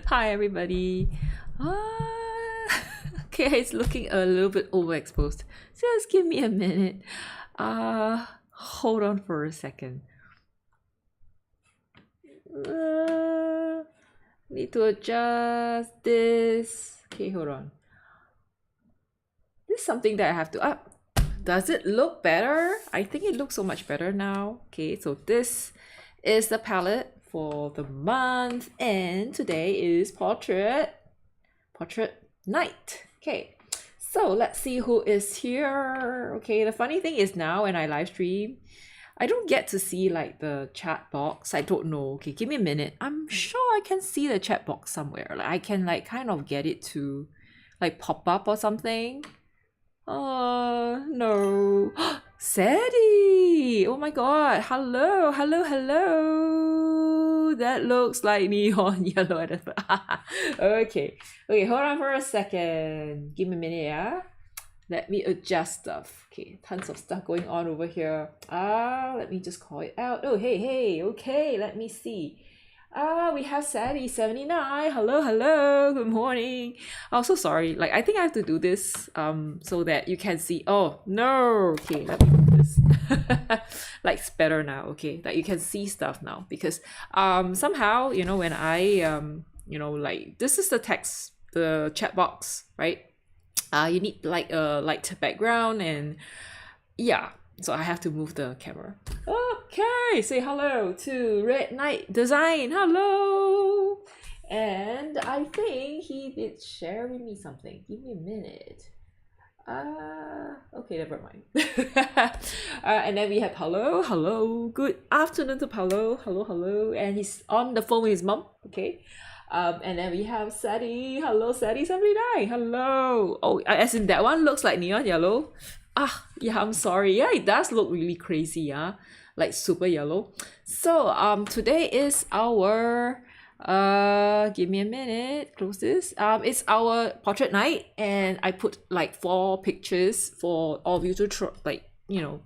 Hi everybody. Okay, it's looking a little bit overexposed. Just give me a minute. Hold on for a second. Need to adjust this. Okay, hold on. This is something that I have to up. Does it look better? I think it looks so much better now. Okay, so this is the palette for the month, and today is portrait night. Okay, so let's see who is here. Okay, the funny thing is now when I live stream, I don't get to see like the chat box. I don't know. Okay, give me a minute. I'm sure I can see the chat box somewhere. Like I can like kind of get it to like pop up or something. Oh no. Sadie! Oh my god. Hello, hello, hello. That looks like neon yellow at the start. Okay. Okay, hold on for a second. Give me a minute, yeah? Let me adjust stuff. Okay, tons of stuff going on over here. Let me just call it out. Oh, hey, hey. Okay, let me see. We have Sadie79. Hello, hello. Good morning. Oh, so sorry. Like, I think I have to do this so that you can see. Oh, no. Okay, let me do this. Like, it's better now. Okay, that you can see stuff now because somehow, you know, when I like this is the text, the chat box, right? You need like a light background and yeah, so I have to move the camera. Okay, say hello to Red Knight Design. Hello. And I think he did share with me something. Give me a minute. Okay, never mind. And then we have hello. Good afternoon to hello. And he's on the phone with his mom. Okay. And then we have Sadie. Hello, Sadie79. Hello. Oh, as in that one looks like neon yellow. Yeah, I'm sorry. Yeah, it does look really crazy, yeah. Like super yellow. So, today is our give me a minute, close this. It's our portrait night, and I put like 4 pictures for all of you to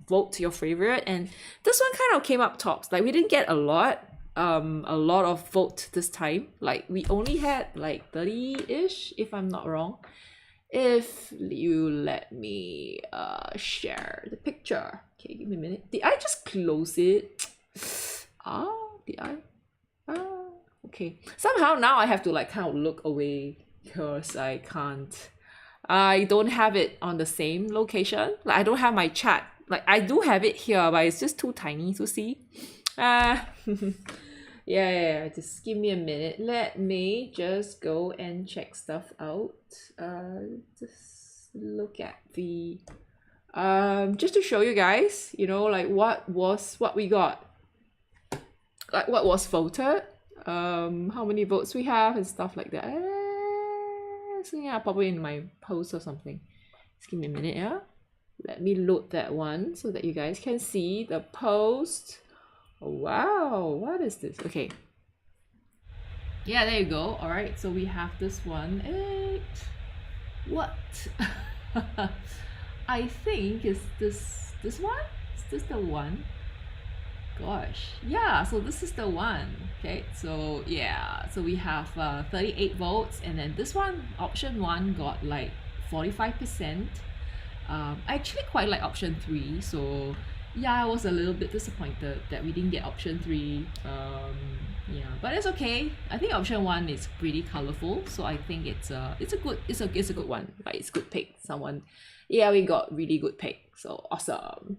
vote your favorite, and this one kind of came up tops. Like we didn't get a lot of vote this time. Like we only had like 30-ish, if I'm not wrong. If you let me share the picture. Okay, give me a minute. Did I just close it? Did I? Okay. Somehow now I have to like kind of look away because I don't have it on the same location. Like I don't have my chat. Like I do have it here, but it's just too tiny to see. Yeah, just give me a minute. Let me just go and check stuff out. Just look at the just to show you guys, you know, like what we got, like what was voted, how many votes we have and stuff like that. So yeah, probably in my post or something. Just give me a minute, yeah. Let me load that one so that you guys can see the post. Oh, wow, what is this? Okay. Yeah, there you go. All right, so we have this one. What? I think is this one? Is this the one? Gosh, yeah, so this is the one. Okay, so yeah, so we have 38 votes, and then this one, option 1, got like 45%. I actually quite like option 3, so yeah, I was a little bit disappointed that we didn't get option 3. Yeah, but it's okay. I think option 1 is pretty colorful, so I think it's a good one. Like it's good pick. Yeah, we got really good pick. So awesome.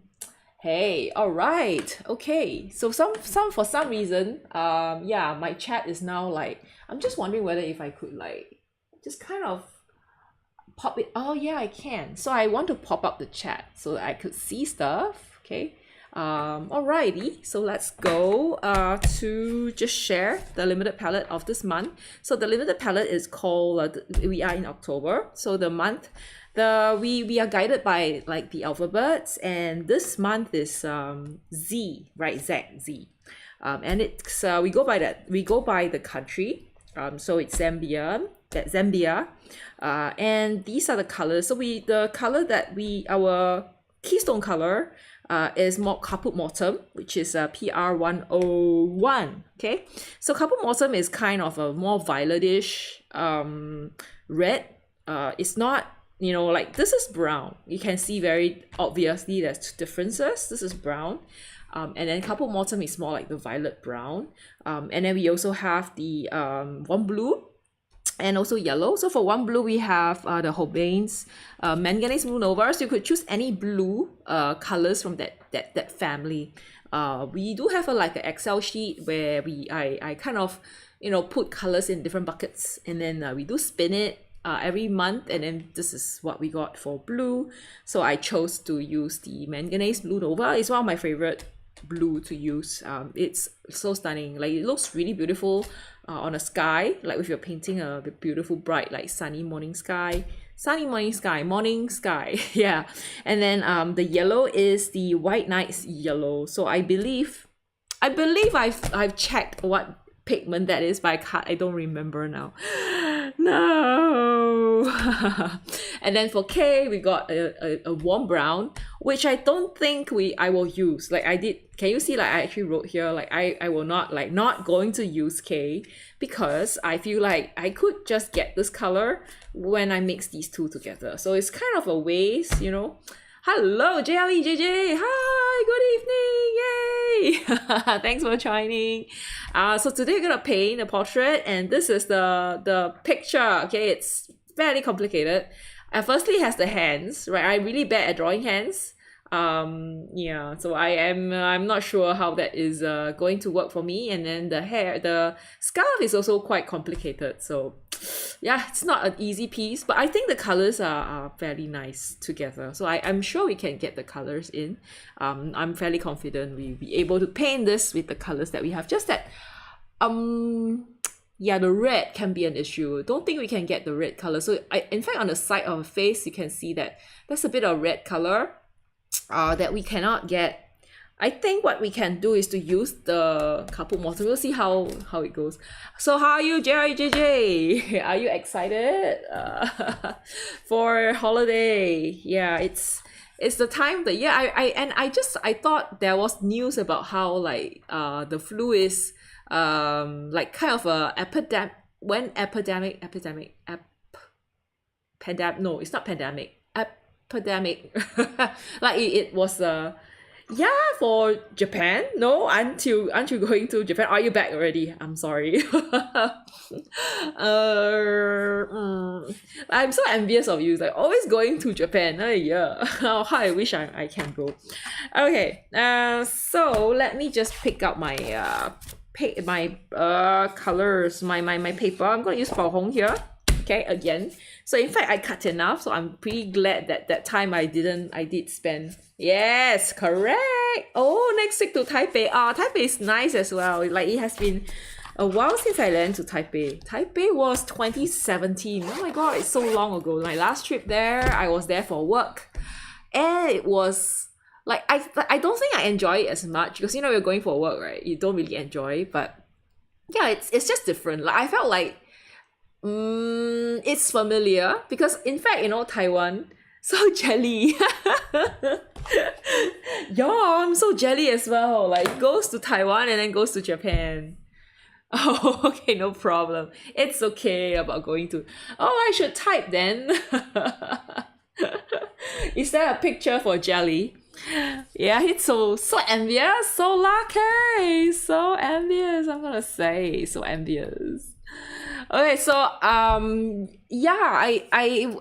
Hey, all right, okay. So for some reason, yeah, my chat is now like, I'm just wondering whether if I could like just kind of pop it. Oh yeah, I can. So I want to pop up the chat so that I could see stuff. Okay. Alrighty, so let's go to just share the limited palette of this month. So the limited palette is called we are in October, so the month we are guided by like the alphabets, and this month is Z, right? Z. And it's we go by the country. So it's Zambia, and these are the colors. So the color that our keystone color is more Caput Mortuum, which is PR101. Okay, so Caput Mortuum is kind of a more violetish red. It's not, you know, like this is brown. You can see very obviously there's differences. This is brown. And then Caput Mortuum is more like the violet brown. And then we also have the one blue and also yellow. So for one blue, we have the Hobane's manganese blue nova. So you could choose any blue colors from that family. We do have like an Excel sheet where I kind of, you know, put colors in different buckets, and then we do spin it every month, and then this is what we got for blue. So I chose to use the manganese blue nova. It's one of my favorite blue to use. It's so stunning. Like, it looks really beautiful on a sky, like if you're painting a beautiful bright like morning sky. Yeah. And then the yellow is the White Knight's yellow. So I believe I've checked what pigment that is, but I don't remember now. No. And then for K, we got a warm brown, which I don't think I will use. Like, I did, can you see, like, I actually wrote here, like, I will not, like, not going to use K, because I feel like I could just get this color when I mix these two together. So it's kind of a waste, you know. Hello, JLEJJ. Hi, good evening. Yay. Thanks for joining. So today we're gonna paint a portrait, and this is the picture. Okay, it's fairly complicated. Firstly, it has the hands, right? I'm really bad at drawing hands. Yeah, so I'm not sure how that is going to work for me. And then the scarf is also quite complicated. So yeah, it's not an easy piece, but I think the colors are fairly nice together. So I'm sure we can get the colors in. I'm fairly confident we'll be able to paint this with the colors that we have. Just that, yeah, the red can be an issue. Don't think we can get the red color. So in fact, on the side of the face, you can see that there's a bit of red color that we cannot get. I think what we can do is to use the Caput Mortuum. We'll see how it goes. So how are you, JJ? Are you excited for holiday? Yeah, it's the time of the year. I thought there was news about how, like, the flu is like kind of a epidemic. No, it's not pandemic. Epidemic. Like it was yeah, for Japan. No, aren't you going to Japan? Are you back already? I'm sorry. I'm so envious of you. Like, always going to Japan. Yeah. How I wish I can go. Okay. So let me just pick up my colors, my paper. I'm gonna use Pao Hong here. Okay, again. So in fact, I cut enough, so I'm pretty glad that time I did spend. Yes, correct. Oh, next week to Taipei. Taipei is nice as well. Like, it has been a while since I went to Taipei. Taipei was 2017. Oh my god, it's so long ago. My last trip there, I was there for work, and it was like, I don't think I enjoy it as much, because, you know, you're going for work, right? You don't really enjoy it, but yeah, it's just different. Like, I felt like it's familiar, because in fact, you know, Taiwan, so jelly. Yeah, I'm so jelly as well. Like, goes to Taiwan and then goes to Japan. Oh, okay, no problem. It's okay about going to. Oh, I should type then. Is there a picture for jelly? Yeah, it's so envious, so lucky, so envious. I'm gonna say so envious. Okay, so yeah, I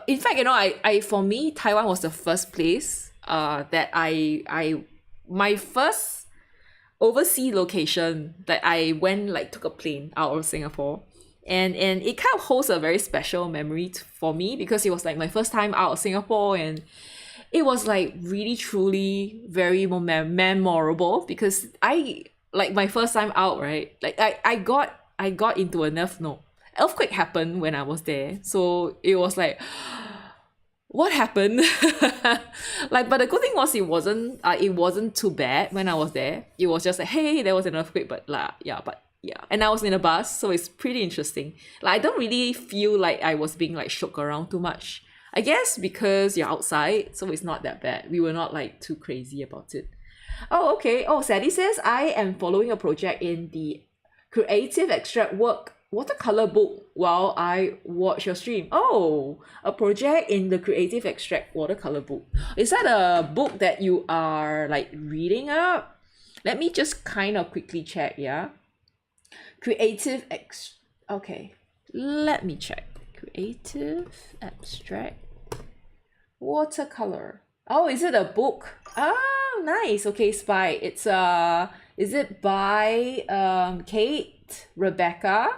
in fact, you know, I for me, Taiwan was the first place that I my first overseas location that I went, like, took a plane out of Singapore, and it kind of holds a very special memory for me, because it was like my first time out of Singapore, and it was like really truly very memorable, because I, like, my first time out, right? Like, I got into an earthquake happened when I was there. So it was like, what happened? Like, but the good thing was it wasn't too bad when I was there. It was just like, hey, there was an earthquake, but yeah. And I was in a bus, so it's pretty interesting. Like, I don't really feel like I was being, like, shook around too much. I guess because you're outside, so it's not that bad. We were not like too crazy about it. Oh, okay. Oh, Sadie says, I am following a project in the creative extract work watercolor book while I watch your stream. Oh, a project in the creative extract watercolor book. Is that a book that you are like reading up? Let me just kind of quickly check, yeah? Okay, let me check. Creative abstract watercolor. Oh, is it a book? Oh, nice. Okay, Spy. It's is it by Kate, Rebecca?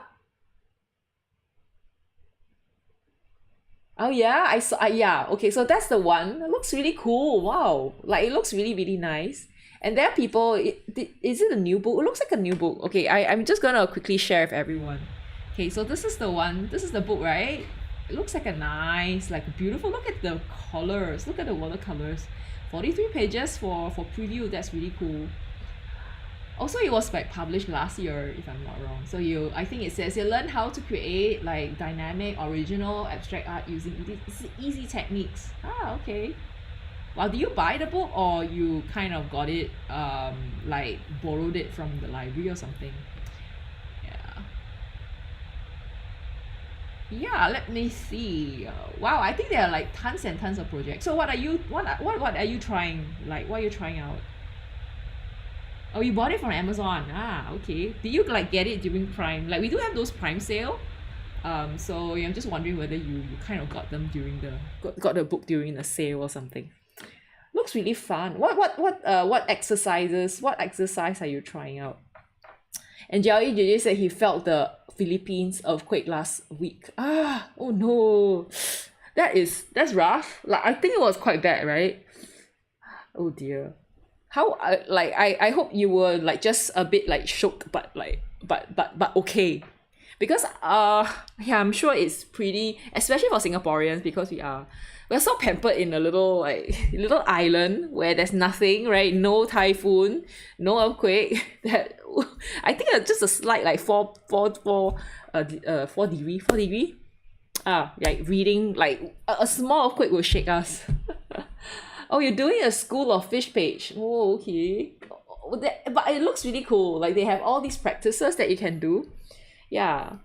Oh yeah, I saw. Yeah, okay. So that's the one. It looks really cool. Wow, like it looks really really nice. And there are people. Is it a new book? It looks like a new book. Okay, I'm just gonna quickly share with everyone. Okay, so this is the one. This is the book, right? It looks like a nice, like beautiful. Look at the colors. Look at the watercolors. 43 pages for preview. That's really cool. Also, it was like published last year, if I'm not wrong. So I think it says you learn how to create like dynamic, original, abstract art using easy techniques. Ah, okay. Well, did you buy the book or you kind of got it, like borrowed it from the library or something? Yeah. Yeah, let me see. Wow, I think there are like tons and tons of projects. So what are you trying? Like what are you trying out? Oh, you bought it from Amazon. Ah, okay. Did you like get it during Prime? Like we do have those Prime sale. So yeah, I'm just wondering whether you kind of got them during got the book during the sale or something. Looks really fun. What exercise are you trying out? And Jerry JJ said he felt the Philippines earthquake last week. Ah, oh no. That's rough. Like I think it was quite bad, right? Oh dear. How I hope you were like just a bit like shook but like but okay. Because yeah, I'm sure it's pretty, especially for Singaporeans, because we're so pampered in a little island where there's nothing, right? No typhoon, no earthquake. That I think just a slight like 4 degree. Like reading like a small earthquake will shake us. Oh, you're doing a School of Fish page. Oh, okay. But it looks really cool. Like they have all these practices that you can do. Yeah.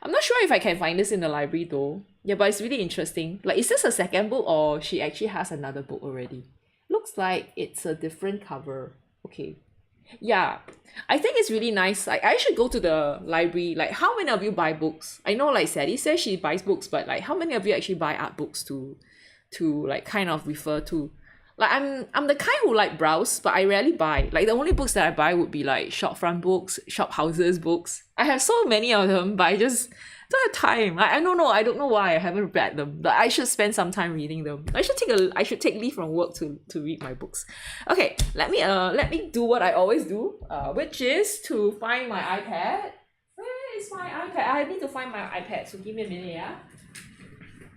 I'm not sure if I can find this in the library though. Yeah, but it's really interesting. Like, is this a second book or she actually has another book already? Looks like it's a different cover. Okay. Yeah. I think it's really nice. Like, I should go to the library. Like, how many of you buy books? I know like Sadie says she buys books, but like how many of you actually buy art books to like kind of refer to? Like I'm the kind who like browse, but I rarely buy. Like the only books that I buy would be like shop front books, shop houses books. I have so many of them, but I just don't have time. I don't know. I don't know why I haven't read them. But I should spend some time reading them. I should take leave from work to read my books. Okay, let me do what I always do, which is to find my iPad. Where is my iPad? I need to find my iPad. So give me a minute, yeah.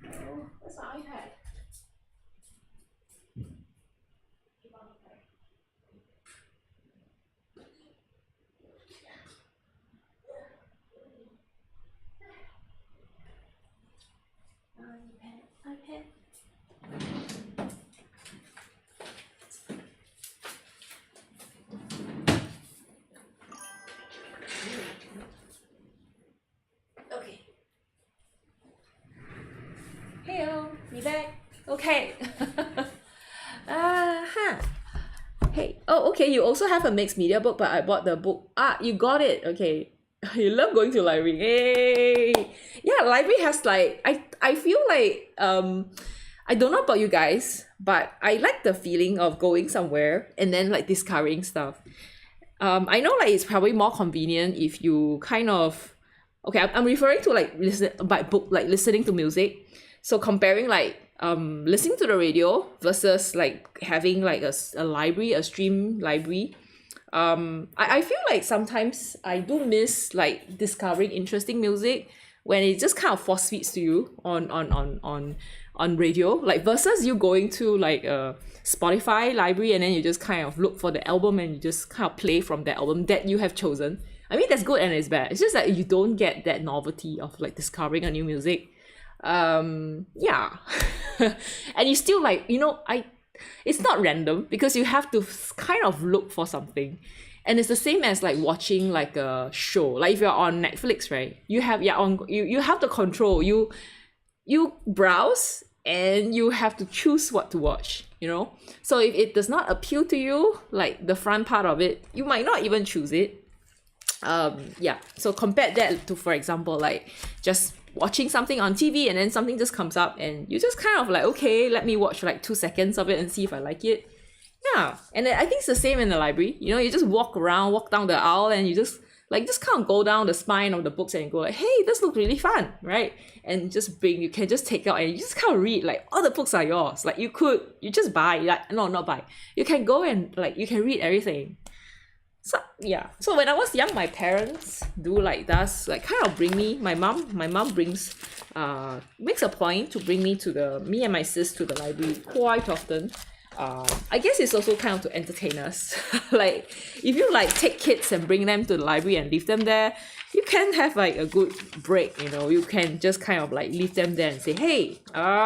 Oh, where's my iPad? iPad. Okay. Heyo, me back. Okay. Hey. Oh, okay. You also have a mixed media book, but I bought the book. Ah, you got it. Okay. You love going to library. Hey. Yeah, library has like I feel like I don't know about you guys, but I like the feeling of going somewhere and then like discovering stuff. I know like it's probably more convenient if you kind of okay, I'm referring to like listening to music. So comparing like listening to the radio versus like having like a library, a stream library. I feel like sometimes I do miss like discovering interesting music when it just kind of force feeds to you on radio, like versus you going to like a Spotify library and then you just kind of look for the album and you just kind of play from the album that you have chosen. I mean, that's good and it's bad. It's just that you don't get that novelty of like discovering a new music. Yeah. And you still like, it's not random because you have to kind of look for something. And it's the same as like watching like a show. Like if you're on Netflix, right? You have you have the control. You browse and you have to choose what to watch, So if it does not appeal to you, like the front part of it, you might not even choose it. Yeah. So compare that to, for example, like just watching something on TV and then something just comes up and you just kind of like, okay, let me watch like 2 seconds of it and see if I like it. Yeah. And I think it's the same in the library. You just walk down the aisle and you just kind of go down the spine of the books and go like, hey, this looks really fun, right? And you can just take out and you just kind of read, like all the books are yours. Like you just buy, like, no, not buy. You can go and like, you can read everything. So yeah. So when I was young, my parents do like that, like kind of bring me, my mom makes a point to bring me and my sis to the library quite often. I guess it's also kind of to entertain us. Like if you like take kids and bring them to the library and leave them there, you can have like a good break, you can just kind of like leave them there and say, hey,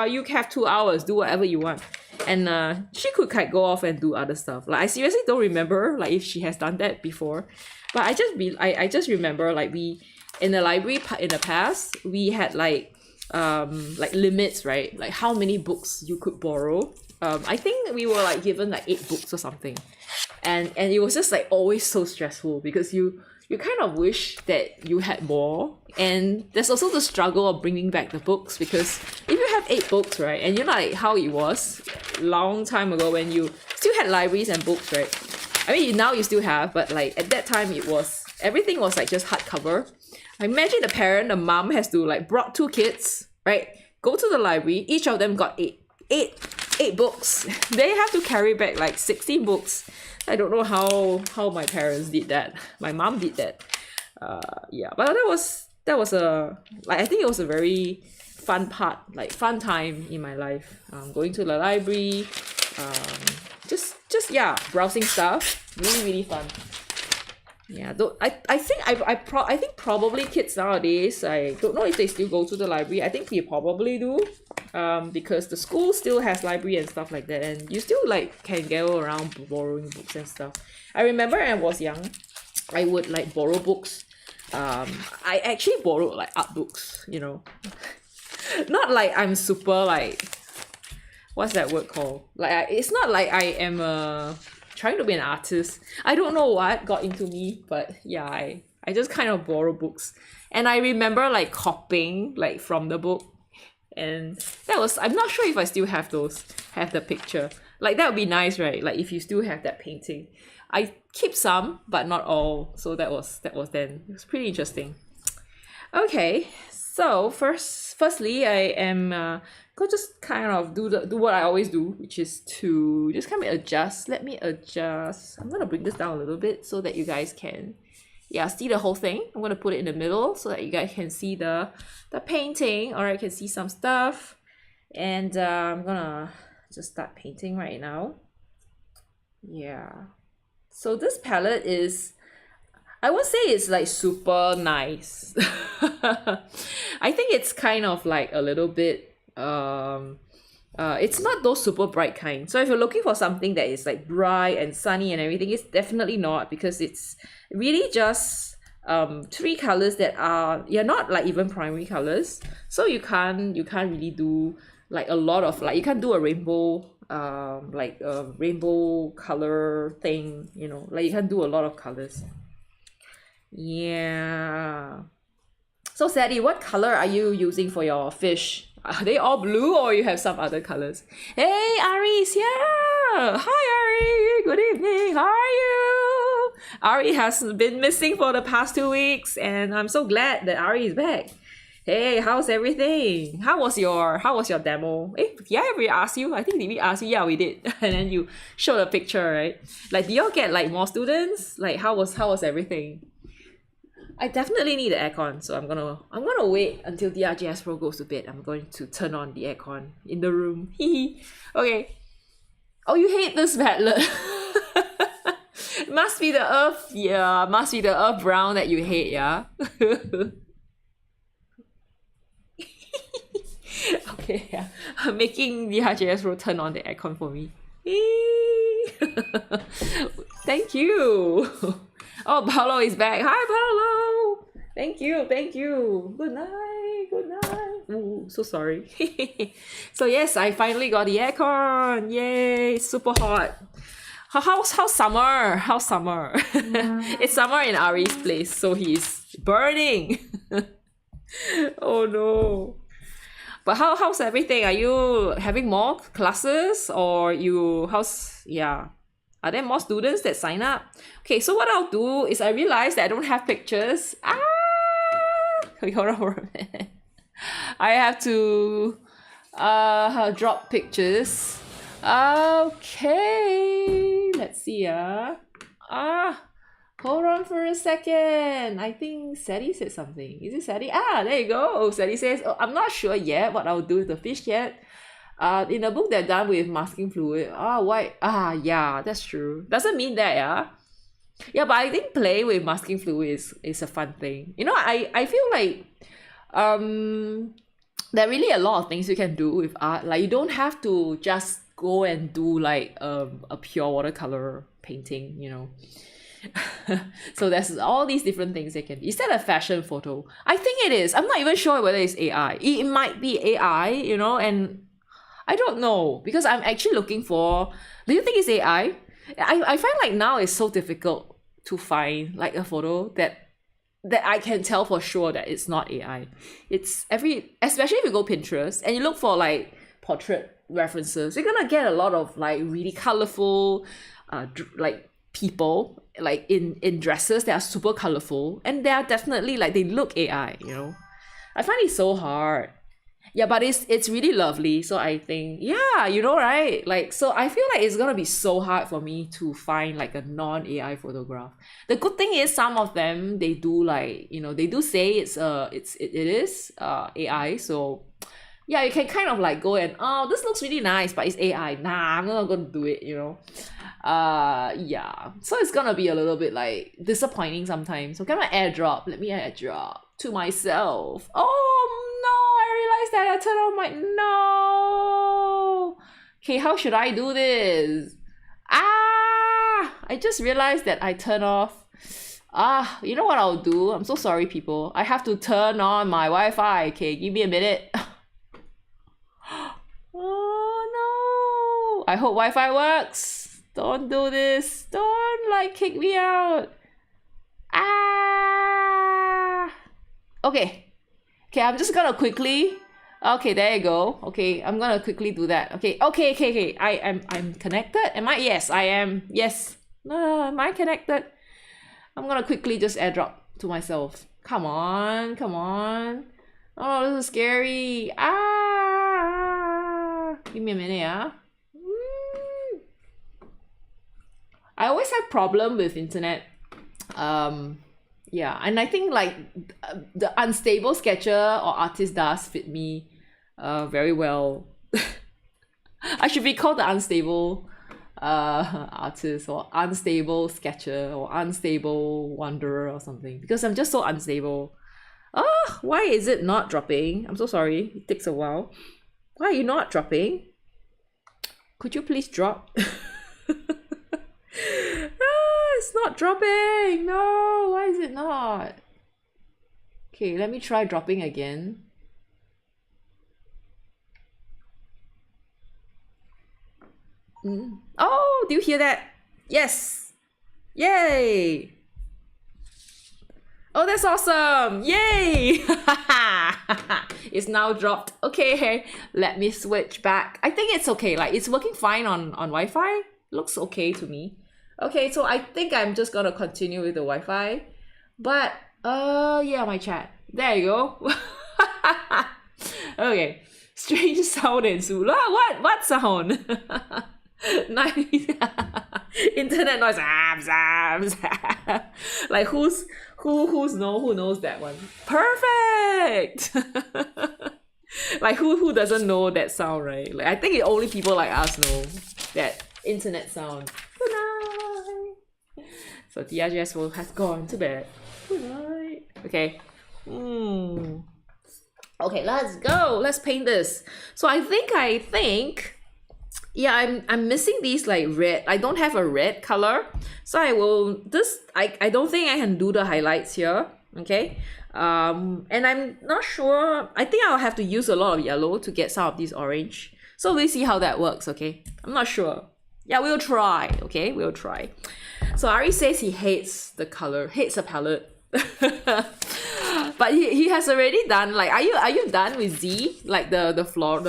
you have 2 hours, do whatever you want. And she could kind of go off and do other stuff. Like I seriously don't remember like if she has done that before, but I just remember like we in the library in the past we had like limits, right? Like how many books you could borrow. I think we were like given like 8 books or something, and it was just like always so stressful because you kind of wish that you had more. And there's also the struggle of bringing back the books, because if you have 8 books, right, and like how it was long time ago when you still had libraries and books, right? I mean now you still have, but like at that time everything was like just hardcover. I imagine the mom has to like brought 2 kids, right, go to the library, each of them got 8 books. They have to carry back like 16 books. I don't know how my parents did that. My mom did that. Yeah, but that was I think it was a very fun time in my life. Going to the library, just browsing stuff. Really, really fun. Yeah, though I think probably kids nowadays, I don't know if they still go to the library. I think they probably do. Because the school still has library and stuff like that, and you still like can go around borrowing books and stuff. I remember when I was young, I would like borrow books. I actually borrowed like art books, Not like I'm super like, what's that word called? Like it's not like I am trying to be an artist. I don't know what got into me, but yeah, I just kind of borrow books. And I remember like copying like from the book. And I'm not sure if I still have the picture. Like that would be nice, right? Like if you still have that painting. I keep some, but not all. So that was then. It was pretty interesting. Okay, so firstly, I am going to just kind of do what I always do, which is to just kind of adjust. Let me adjust. I'm going to bring this down a little bit so that you guys can see the whole thing. I'm going to put it in the middle so that you guys can see the painting, or I can see some stuff. And I'm going to just start painting right now. Yeah. So this palette is, I would say it's like super nice. I think it's kind of like a little bit, it's not those super bright kind. So if you're looking for something that is like bright and sunny and everything, it's definitely not, because it's really just 3 colors that are not like even primary colors. So you can't really do like a lot of like, you can't do a rainbow like a rainbow color thing, like you can't do a lot of colors. Yeah. So Sadie, what color are you using for your fish? Are they all blue, or you have some other colors? Hey, Ari's here! Hi, Ari! Good evening! How are you? Ari has been missing for the past 2 weeks, and I'm so glad that Ari is back. Hey, how's everything? How was your demo? Did I ever ask you? I think did we ask you? Yeah, we did. And then you showed a picture, right? Like, do y'all get like more students? Like, how was everything? I definitely need the aircon, so I'm gonna wait until DRGS Pro goes to bed. I'm going to turn on the aircon in the room. Okay. Oh, you hate this palette. Must be the earth. Yeah, must be the earth brown that you hate. Yeah. Okay, yeah. Making the RJS Pro turn on the aircon for me. Thank you. Oh, Paolo is back. Hi, Paolo. Thank you, thank you. Good night, good night. Ooh, so sorry. So yes, I finally got the aircon. Yay, super hot. How's summer? How's summer? It's summer in Ari's place, so he's burning. Oh no. But how's everything? Are you having more classes or are there more students that sign up? Okay, so what I'll do is I realize that I don't have pictures. Okay, hold on. I have to drop pictures. Okay, let's see. Hold on for a second. I think Sadie said something. Is it Sadie? There you go. Sadie says, oh, I'm not sure yet what I'll do with the fish yet. In the book they're done with masking fluid. Why? Yeah, that's true. Doesn't mean that, yeah. Yeah, but I think play with masking fluid is a fun thing. You know, I feel like there are really a lot of things you can do with art. Like you don't have to just go and do like a pure watercolor painting, you know. So there's all these different things they can. Is that a fashion photo? I think it is. I'm not even sure whether it's AI. It might be AI, you know, and I don't know because I'm actually looking for. Do you think it's AI? I find like now it's so difficult to find like a photo that I can tell for sure that it's not AI. It's especially if you go Pinterest and you look for like portrait references, you're gonna get a lot of like really colorful, like people like in dresses that are super colorful, and they are definitely like they look AI. You know, I find it so hard. Yeah, but it's really lovely. So I think, yeah, you know, right? Like, so I feel like it's gonna be so hard for me to find like a non-AI photograph. The good thing is some of them they do like, you know, they do say it is AI. So yeah, you can kind of like go and this looks really nice, but it's AI. Nah, I'm not gonna do it, you know. Yeah. So it's gonna be a little bit like disappointing sometimes. So can I airdrop? Let me airdrop to myself. Oh no, I realized that I turned on my no. Okay, how should I do this? I just realized that I turned off. You know what I'll do? I'm so sorry, people. I have to turn on my Wi-Fi. Okay, give me a minute. Oh no! I hope Wi-Fi works. Don't do this. Don't like kick me out. Okay. Okay, I'm just gonna quickly. Okay, there you go. Okay, I'm gonna quickly do that. Okay. I'm connected. Am I? Yes, I am. Yes. Am I connected? I'm gonna quickly just airdrop to myself. Come on, come on. Oh, this is scary. Give me a minute, yeah. I always have problem with internet. Yeah, and I think like the unstable sketcher or artist does fit me very well. I should be called the unstable artist or unstable sketcher or unstable wanderer or something because I'm just so unstable. Why is it not dropping? I'm so sorry. It takes a while. Why are you not dropping? Could you please drop? It's not dropping. No, why is it not? Okay, let me try dropping again. Oh, do you hear that? Yes. Yay. Oh, that's awesome. Yay. It's now dropped. Okay, let me switch back. I think it's okay. Like it's working fine on Wi-Fi. Looks okay to me. Okay, so I think I'm just gonna continue with the Wi-Fi. But yeah, my chat. There you go. Okay. Strange sound ensued. What sound? Nice. Internet noise. Like who knows that one? Perfect. Like who doesn't know that sound, right? Like I think only people like us know that internet sound. Good night. So DRGS has gone to bed. Good night. Okay. Okay, let's go. Let's paint this. So I think, yeah, I'm missing these like red. I don't have a red color. So I don't think I can do the highlights here. Okay. And I'm not sure. I think I'll have to use a lot of yellow to get some of these orange. So we'll see how that works, okay? I'm not sure. Yeah, we'll try, okay? We'll try. So Ari says he hates the color, hates the palette. But he has already done, like, are you done with Z? Like the flora.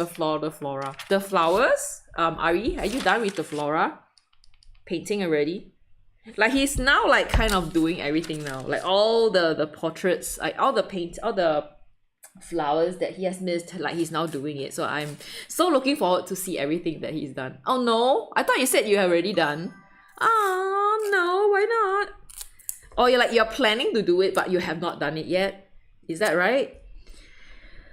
The flowers? Ari, are you done with the flora? Painting already? Like he's now like kind of doing everything now. Like all the portraits, like all the flowers that he has missed, like he's now doing it. So I'm so looking forward to see everything that he's done. Oh no, I thought you said you have already done. Oh no, why not? Or you're planning to do it but you have not done it yet. Is that right?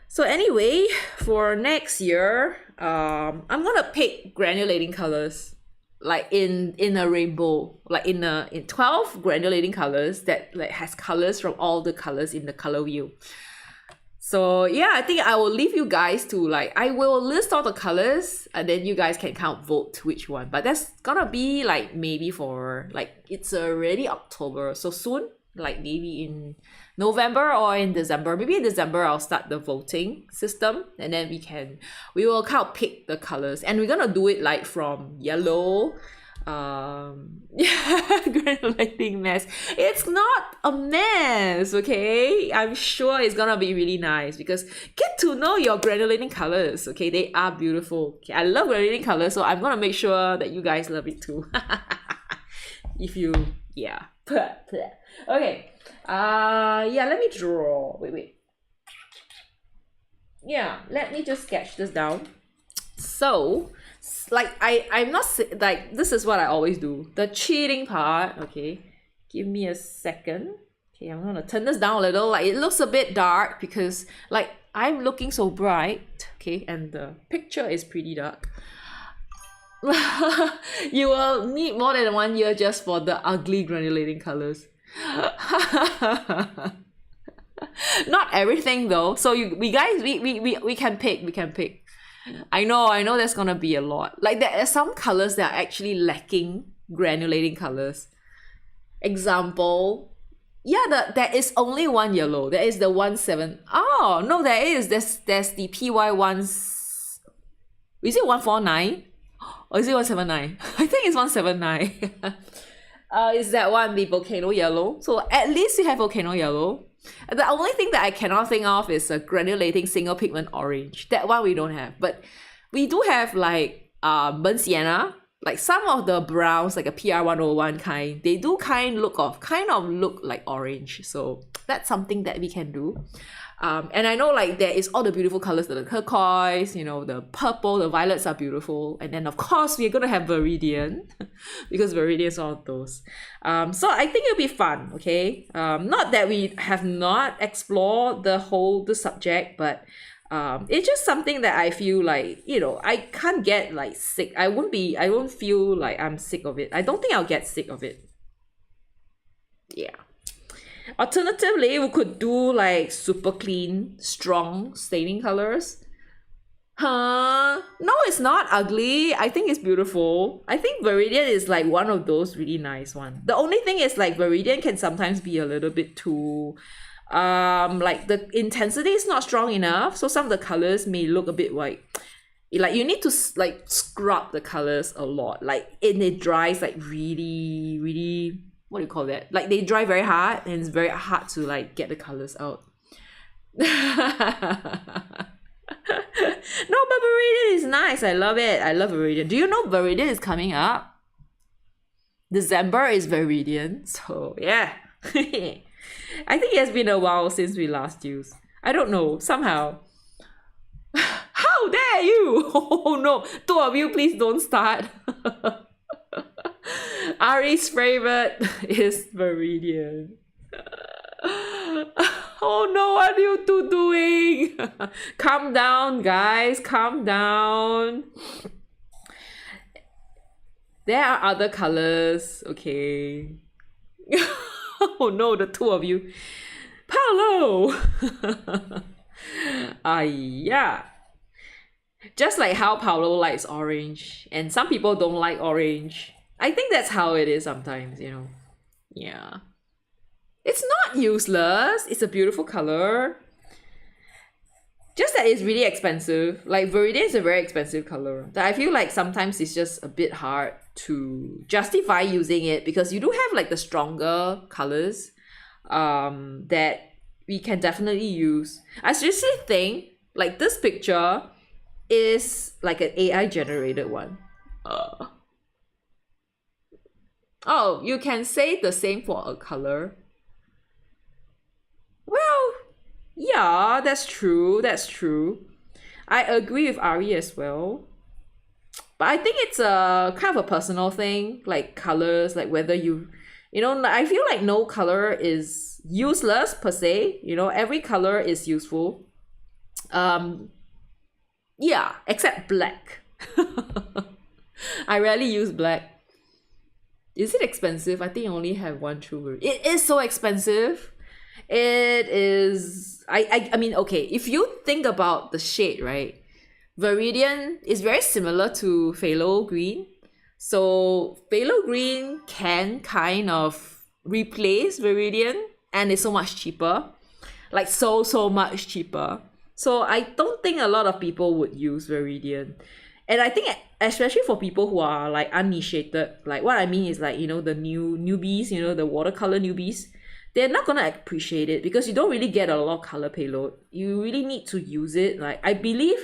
So anyway, for next year, I'm gonna pick granulating colors, like in a rainbow, like in 12 granulating colors that like has colors from all the colors in the color wheel. So yeah, I think I will leave you guys to like, I will list all the colors and then you guys can count vote which one. But that's gonna be like maybe for like, it's already October, so soon, like maybe in November or in December. Maybe in December I'll start the voting system and then we will kind of pick the colors and we're gonna do it like from yellow, granulating mess. It's not a mess, okay? I'm sure it's gonna be really nice because get to know your granulating colors, okay? They are beautiful. Okay, I love granulating colors, so I'm gonna make sure that you guys love it too. If you, yeah. Okay. Yeah, let me draw. Wait. Yeah, let me just sketch this down. So, like I'm not like, this is what I always do. The cheating part, okay? Give me a second. Okay, I'm gonna turn this down a little. Like it looks a bit dark because like I'm looking so bright, okay? And the picture is pretty dark. You will need more than 1 year just for the ugly granulating colors. Not everything though. So we can pick. I know there's gonna be a lot. Like there are some colors that are actually lacking granulating colors. Example, yeah, there is only one yellow. There is the 17. Oh no, there's the PY ones. Is it 149? Or is it 179? I think it's 179. Is that one the volcano yellow? So at least you have volcano yellow. The only thing that I cannot think of is a granulating single pigment orange. That one we don't have. But we do have like burnt sienna. Like some of the browns, like a PR101 kind, they do kind of look like orange. So that's something that we can do. And I know like there is all the beautiful colors, the turquoise, you know, the purple, the violets are beautiful. And then of course we're gonna have Viridian because Viridian is all of those. So I think it'll be fun, okay? Not that we have not explored the subject, but it's just something that I feel like, you know, I can't get like sick. I won't feel like I'm sick of it. I don't think I'll get sick of it. Yeah. Alternatively, we could do like super clean, strong staining colors. Huh? No, it's not ugly. I think it's beautiful. I think Viridian is like one of those really nice ones. The only thing is like Viridian can sometimes be a little bit too like the intensity is not strong enough. So some of the colors may look a bit like you need to like scrub the colors a lot. Like it dries like really, really, what do you call that? Like they dry very hard and it's very hard to like get the colors out. No, but Viridian is nice. I love it. I love Viridian. Do you know Viridian is coming up? December is Viridian. So yeah. I think it has been a while since we last used. I don't know. Somehow. How dare you? Oh no. Two of you, please don't start. Ari's favorite is Viridian. Oh no, what are you two doing? Calm down, guys. Calm down. There are other colors, okay? Oh no, the two of you. Paolo! Yeah. Just like how Paolo likes orange, and some people don't like orange. I think that's how it is sometimes, you know. Yeah. It's not useless. It's a beautiful color. Just that it's really expensive. Like Viridian is a very expensive color. That I feel like sometimes it's just a bit hard to justify using it because you do have like the stronger colors that we can definitely use. I seriously think like this picture is like an AI generated one. Oh, you can say the same for a color. Well, yeah, that's true. That's true. I agree with Ari as well. But I think it's a kind of a personal thing, like colors, like whether you know, I feel like no color is useless per se. You know, every color is useful. Um, yeah, except black. I rarely use black. Is it expensive? I think I only have one true word. It is so expensive. It is. I mean, okay. If you think about the shade, right? Viridian is very similar to phthalo green. So phthalo green can kind of replace Viridian, and it's so much cheaper. Like so much cheaper. So I don't think a lot of people would use Viridian. And I think especially for people who are like uninitiated, like what I mean is like, you know, the newbies, you know, the watercolor newbies, they're not gonna appreciate it because you don't really get a lot of color payload. You really need to use it. Like I believe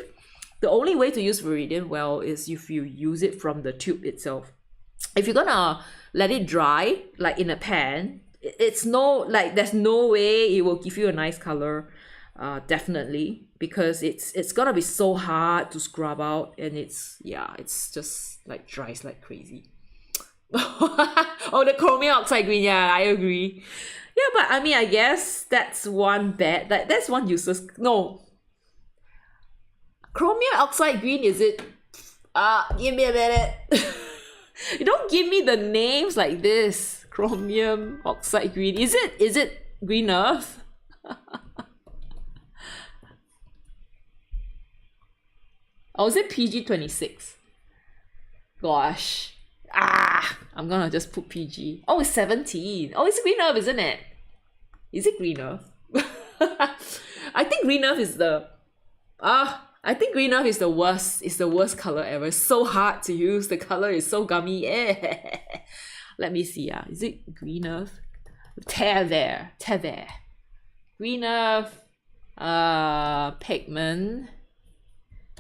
the only way to use Viridian well is if you use it from the tube itself. If you're gonna let it dry, like in a pan, it's no, like there's no way it will give you a nice color. Definitely, because it's gonna be so hard to scrub out, and it's just like dries like crazy. Oh, the chromium oxide green, yeah, I agree. Yeah, but I mean, I guess that's one bad, that's one useless. No, chromium oxide green, is it? Give me a minute. You don't give me the names like this. Chromium oxide green, is it green earth? Oh, is it PG-26? Gosh. I'm gonna just put PG. Oh, it's 17. Oh, it's green earth, isn't it? Is it green earth? I think green earth is the I think green earth is the worst. It's the worst color ever. It's so hard to use. The color is so gummy. Let me see. Is it green earth? Tear there. Green earth. Pigment.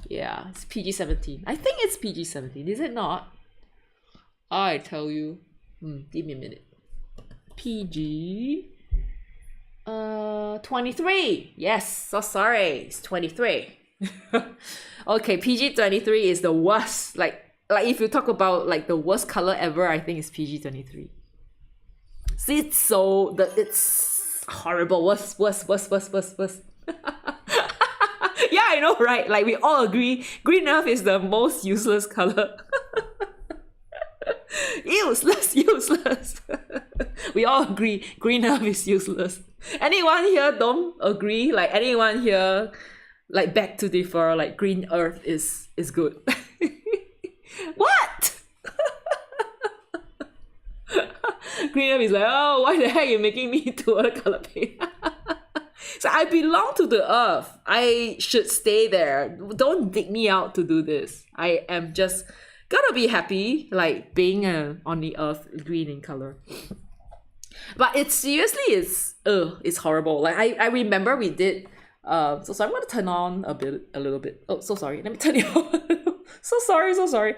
Yeah, it's PG-17. I think it's PG-17. Is it not? I tell you. Give me a minute. PG. 23. Yes. So sorry. It's 23. Okay, PG-23 is the worst. Like if you talk about like the worst color ever, I think it's PG-23. See, it's horrible. Worst. Yeah, I know, right? Like we all agree, green earth is the most useless color. Useless. We all agree, green earth is useless. Anyone here don't agree? Like anyone here, like beg to differ? Like green earth is good. What? Green earth is like, oh, why the heck are you making me do a color paint? So I belong to the earth. I should stay there. Don't dig me out to do this. I am just gonna be happy, like being on the earth, green in color. But it seriously is, it's horrible. Like I remember we did. So sorry, I'm gonna turn on a little bit. Oh, so sorry. Let me turn it on. So sorry.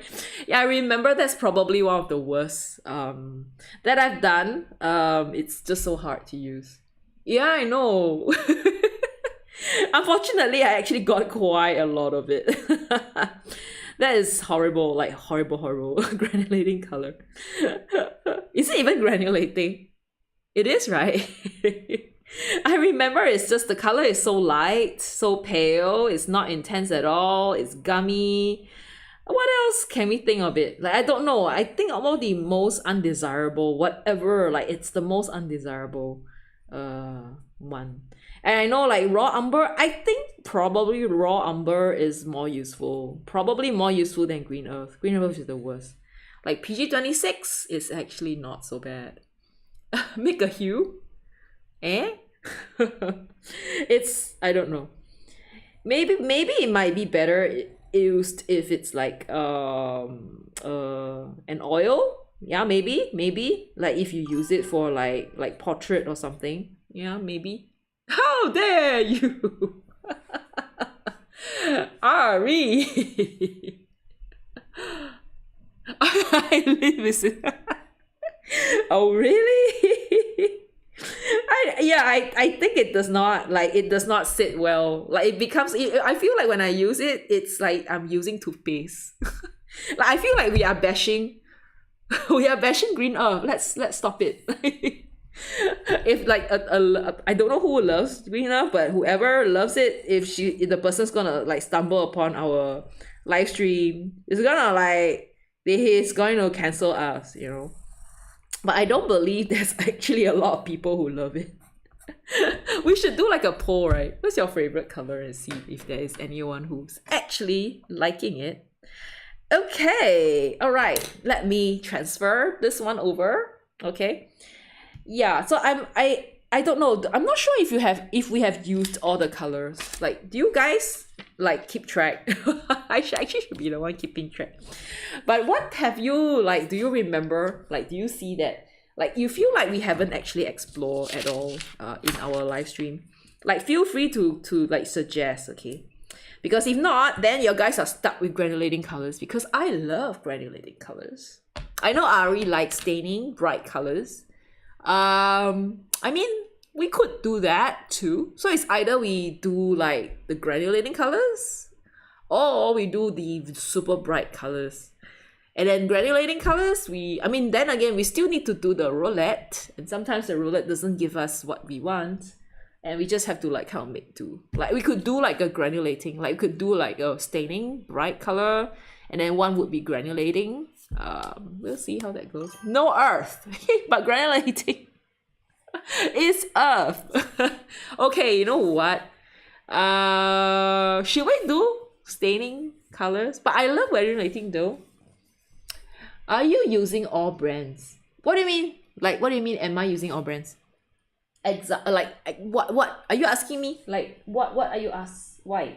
Yeah, I remember that's probably one of the worst that I've done. It's just so hard to use. Yeah, I know. Unfortunately, I actually got quite a lot of it. That is horrible, like horrible granulating color. Is it even granulating? It is, right? I remember it's just the color is so light, so pale, it's not intense at all, it's gummy. What else can we think of it? Like, I don't know. I think about the most undesirable, whatever, like it's the most undesirable one. And I know like raw umber, I think probably raw umber is more useful. Probably more useful than green earth. Green earth is the worst. Like PG26 is actually not so bad. Make a hue? Eh? It's, I don't know. Maybe it might be better used if it's like an oil. Yeah, maybe like if you use it for like portrait or something. Yeah, maybe. How dare you? Ari. I live with. Oh really? I think it does not sit well. Like it becomes, I feel like when I use it, it's like I'm using toothpaste. Like I feel like we are bashing green earth. Let's stop it. If like I don't know who loves green earth, but whoever loves it, if the person's gonna like stumble upon our live stream, it's gonna like he's going to cancel us, you know. But I don't believe there's actually a lot of people who love it. We should do like a poll, right? What's your favorite color, and see if there is anyone who's actually liking it. Okay, all right. Let me transfer this one over. Okay. Yeah, so I don't know. I'm not sure if we have used all the colors. Like, do you guys like keep track? I should be the one keeping track. But what have you like? Do you remember? Like, do you see that? Like, you feel like we haven't actually explored at all in our live stream? Like, feel free to like suggest, okay? Because if not, then your guys are stuck with granulating colors. Because I love granulating colors. I know Ari likes staining bright colors. I mean, we could do that too. So it's either we do like the granulating colors, or we do the super bright colors. And then granulating colors, then again, we still need to do the roulette. And sometimes the roulette doesn't give us what we want. And we just have to like kind of make do. Like we could do like a granulating, like we could do like a staining, bright color. And then one would be granulating. We'll see how that goes. No earth, but granulating is earth. Okay, you know what? Should we do staining colors? But I love granulating though. Are you using all brands? What do you mean? Like, what do you mean? Am I using all brands? What are you asking me? Like, what are you why?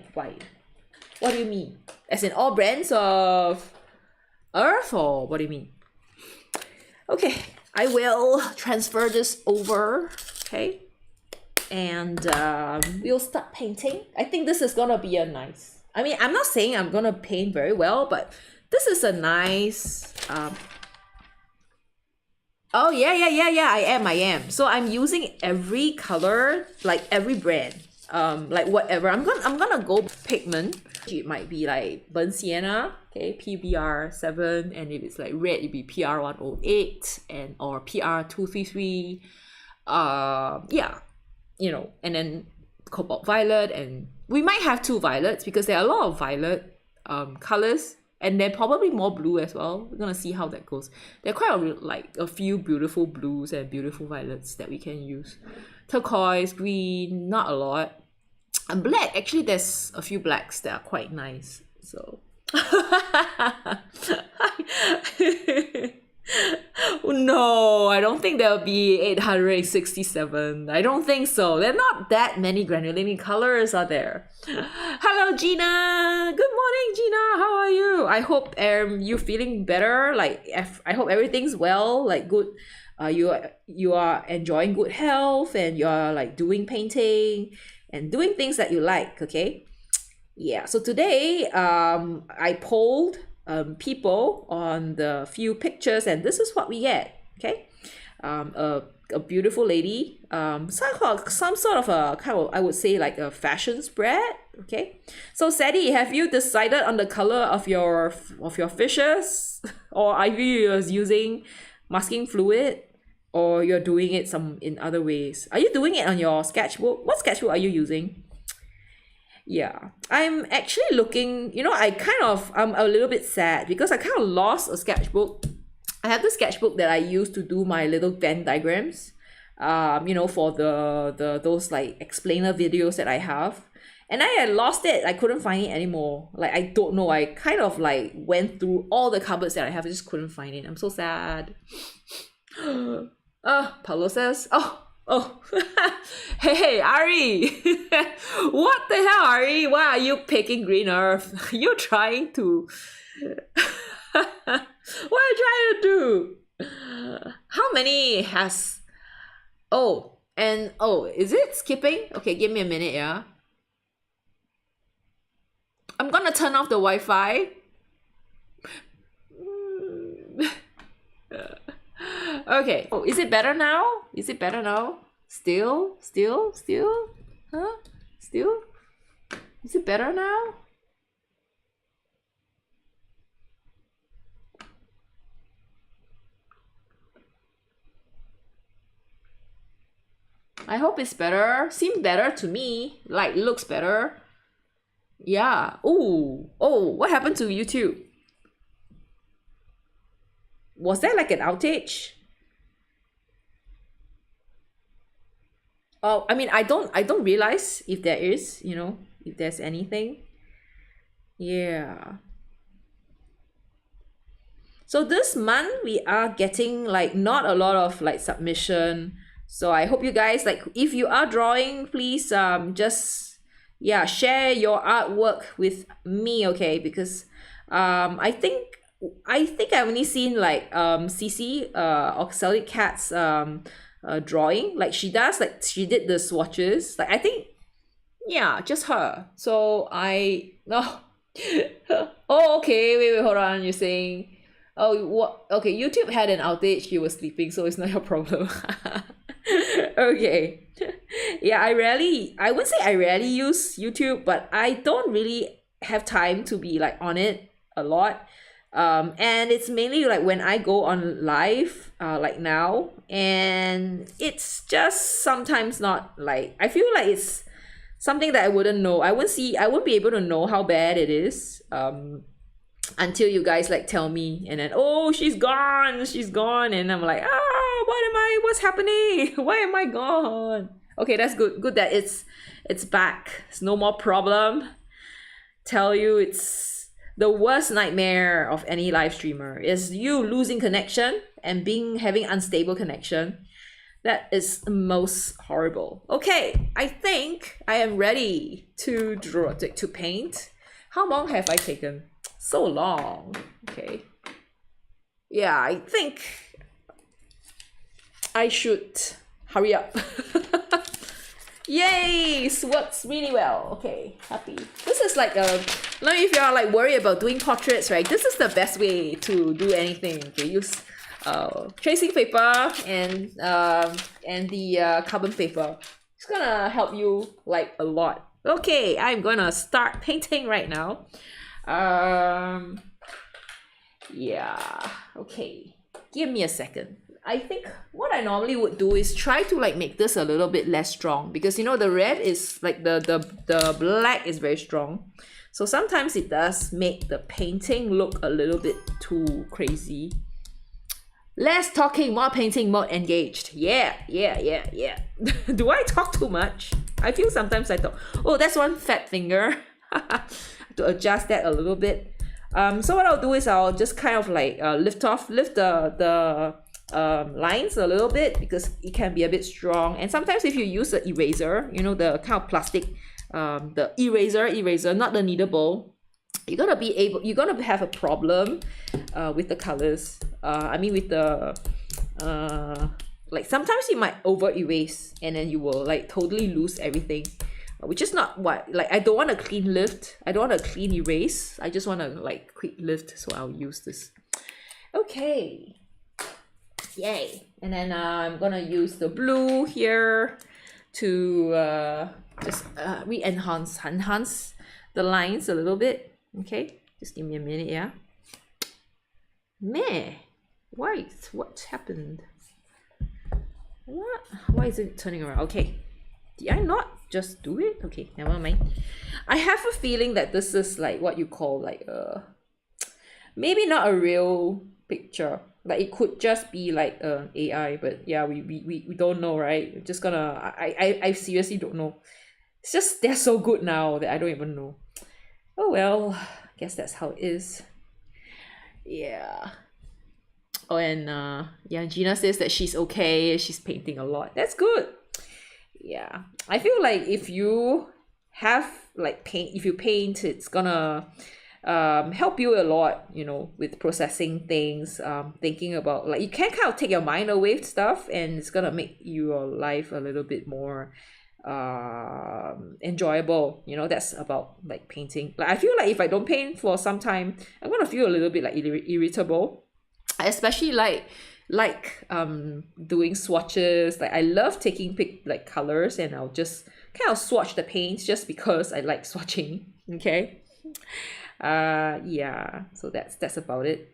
What do you mean? As in all brands of earth, or what do you mean? Okay, I will transfer this over. Okay, and we'll start painting. I think this is gonna be a nice. I mean, I'm not saying I'm gonna paint very well, but this is a nice. Oh yeah. I am. So I'm using every color, like every brand. Like whatever. I'm gonna go pigment. It might be like burnt sienna, okay, PBR7, and if it's like red, it'd be PR108 or PR233. Yeah, you know, and then cobalt violet, and we might have two violets because there are a lot of violet colors. And then probably more blue as well. We're gonna see how that goes. There are quite a few beautiful blues and beautiful violets that we can use. Turquoise, green, not a lot. And black, actually there's a few blacks that are quite nice. So no, I don't think there'll be 867. I don't think so. There are not that many granulating colors, are there? Hello, Gina. Good morning, Gina. How are you? I hope you're feeling better. Like, I hope everything's well. Like, good. You are enjoying good health, and you are like doing painting and doing things that you like. Okay. Yeah. So today, I polled people on the few pictures, and this is what we get. Okay, a beautiful lady, some sort of a kind of, I would say, like a fashion spread. Okay, so Sadie, have you decided on the color of your fishes, or are you using masking fluid, or you're doing it in other ways? Are you doing it on your sketchbook? What sketchbook are you using? Yeah, I'm actually looking, you know, I'm a little bit sad because I kind of lost a sketchbook. I have the sketchbook that I used to do my little Venn diagrams. you know, for the those like explainer videos that I have. And I had lost it. I couldn't find it anymore. Like, I don't know. I kind of like went through all the cupboards that I have. I just couldn't find it. I'm so sad. Paulo says, oh, hey, Ari. What the hell, Ari? Why are you picking green earth? You're trying to... What are you trying to do? How many has... Oh, and... Oh, is it skipping? Okay, give me a minute, yeah? I'm gonna turn off the Wi-Fi. Okay. Oh, is it better now? Is it better now? Still? Huh? Still? Is it better now? I hope it's better. Seems better to me. Like, looks better. Yeah. Oh, what happened to YouTube? Was there like an outage? Oh, I mean, I don't realize if there is, you know, if there's anything. Yeah. So this month we are getting like not a lot of like submission. So I hope you guys, like, if you are drawing, please just, yeah, share your artwork with me, okay? Because I think I've only seen like CC Oxalic Cat's drawing. Like, she does, like, she did the swatches. Like, I think, yeah, just her. So I oh, okay, wait, hold on. You're saying, oh, what? Okay, YouTube had an outage. You were sleeping, so it's not your problem. Okay. Yeah, I wouldn't say I rarely use YouTube, but I don't really have time to be like on it a lot. And it's mainly like when I go on live, like now, and it's just sometimes not like, I feel like it's something that I wouldn't know. I wouldn't be able to know how bad it is until you guys like tell me, and then, oh, she's gone, and I'm like, what's happening? Why am I gone? Okay, that's good that it's back. It's no more problem. Tell you, it's the worst nightmare of any live streamer is you losing connection and having unstable connection. That is most horrible. Okay, I think I am ready to draw, to paint. How long have I taken? So long. Okay. Yeah, I think I should hurry up. Yay! It works really well. Okay, happy. This is like now if you are like worried about doing portraits, right? This is the best way to do anything. Okay, use tracing paper and the carbon paper. It's gonna help you like a lot. Okay, I'm gonna start painting right now. Yeah. Okay. Give me a second. I think what I normally would do is try to like make this a little bit less strong, because you know the red is like the black is very strong. So sometimes it does make the painting look a little bit too crazy. Less talking, more painting, more engaged. Yeah. Do I talk too much? I feel sometimes I talk. Oh, that's one fat finger. To adjust that a little bit. So what I'll do is I'll just kind of like lift the lines a little bit, because it can be a bit strong. And sometimes if you use the eraser, you know, the kind of plastic, the eraser, not the kneadable, you're gonna have a problem with the colors. I mean, with the like sometimes you might over erase and then you will like totally lose everything, which is not what, like, I don't want a clean lift, I don't want a clean erase, I just want to like quick lift. So I'll use this. Okay, yay. And then I'm gonna use the blue here to just enhance the lines a little bit. Okay, just give me a minute. Yeah, meh, what happened? Why is it turning around? Okay, did I not just do it? Okay, never mind. I have a feeling that this is like what you call like maybe not a real picture. Like it could just be like AI, but yeah, we don't know, right? We're just gonna I seriously don't know. It's just they're so good now that I don't even know. Oh well, I guess that's how it is. Yeah. Oh, and yeah, Gina says that she's okay, she's painting a lot. That's good. Yeah. I feel like if you have like paint, if you paint, it's gonna help you a lot, you know, with processing things, thinking about like you can kind of take your mind away with stuff, and it's gonna make your life a little bit more enjoyable. You know, that's about like painting. Like I feel like if I don't paint for some time, I'm gonna feel a little bit like irritable. I especially doing swatches. Like I love taking like colors, and I'll just kind of swatch the paints just because I like swatching. Okay. Yeah, so that's about it.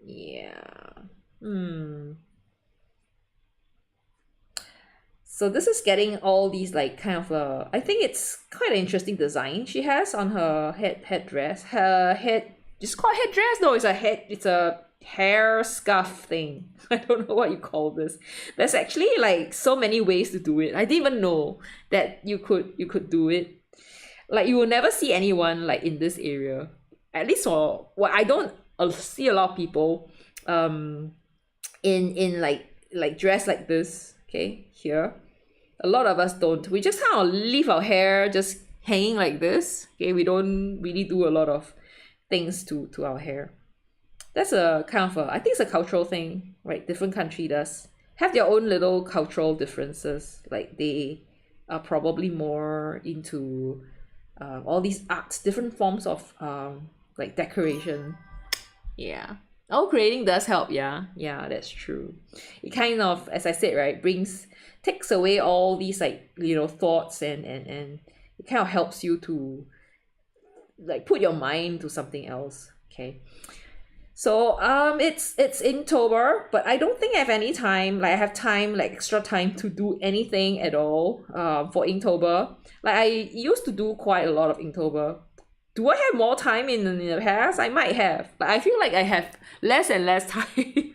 Yeah. So this is getting all these like kind of I think it's quite an interesting design she has on her headdress. Her head, just call it headdress. No, it's a hair scarf thing. I don't know what you call this. There's actually like so many ways to do it. I didn't even know that you could do it. Like you will never see anyone like in this area, at least for well, I don't see a lot of people in like dress like this. Okay, here a lot of us don't. We just kind of leave our hair just hanging like this. Okay, we don't really do a lot of things to our hair. That's a kind of I think it's a cultural thing, right? Different country does have their own little cultural differences. Like they are probably more into all these arts, different forms of like decoration. Yeah. Oh, creating does help. Yeah, yeah, that's true. It kind of, as I said, right, takes away all these like, you know, thoughts, and it kind of helps you to like put your mind to something else. Okay. So it's Inktober, but I don't think I have any time. Like I have time, like extra time to do anything at all for Inktober. Like I used to do quite a lot of Inktober. Do I have more time in the past? I might have, but I feel like I have less and less time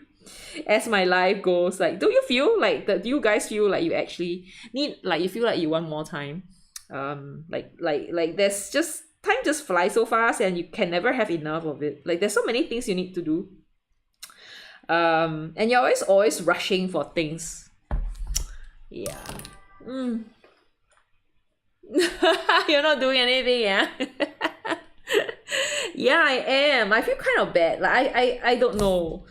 as my life goes. Like, do you feel like that? Do you guys feel like you actually need, like, you feel like you want more time? Like there's just time just flies so fast, and you can never have enough of it. Like there's so many things you need to do. And you're always rushing for things. Yeah. You're not doing anything, yeah. Yeah, I am. I feel kind of bad. Like I don't know.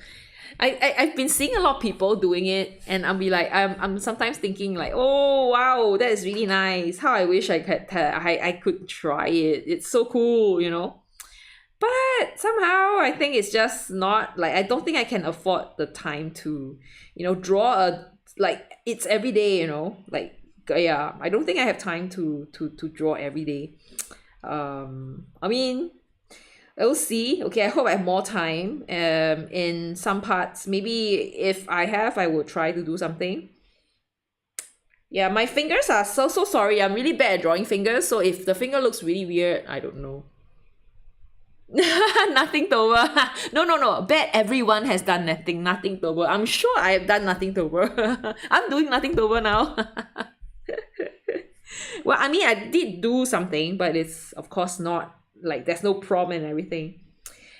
I've been seeing a lot of people doing it, and I'll be like, I'm sometimes thinking like, oh wow, that is really nice. How I wish I could try it. It's so cool, you know. But somehow I think it's just not like, I don't think I can afford the time to, you know, draw like it's every day, you know. Like yeah, I don't think I have time to draw every day. I mean, we'll see. Okay, I hope I have more time in some parts. Maybe if I have, I will try to do something. Yeah, my fingers are so sorry. I'm really bad at drawing fingers, so if the finger looks really weird, I don't know. Nothing tober. No. Bet everyone has done nothing tober. I'm sure I have done nothing tober. I'm doing nothing tober now. Well, I mean, I did do something, but it's of course not like there's no prom and everything.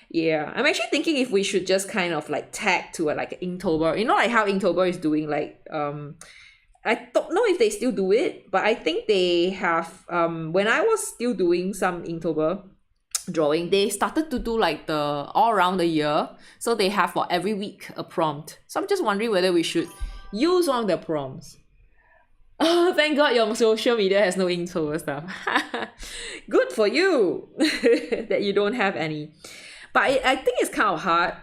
Yeah, I'm actually thinking if we should just kind of like tag to like Inktober. You know, like how Inktober is doing like I don't know if they still do it, but I think they have when I was still doing some Inktober drawing, they started to do like the all around the year. So they have for every week a prompt. So I'm just wondering whether we should use one of their prompts. Oh, thank God your social media has no Inktober stuff. Good for you that you don't have any. But I think it's kind of hard.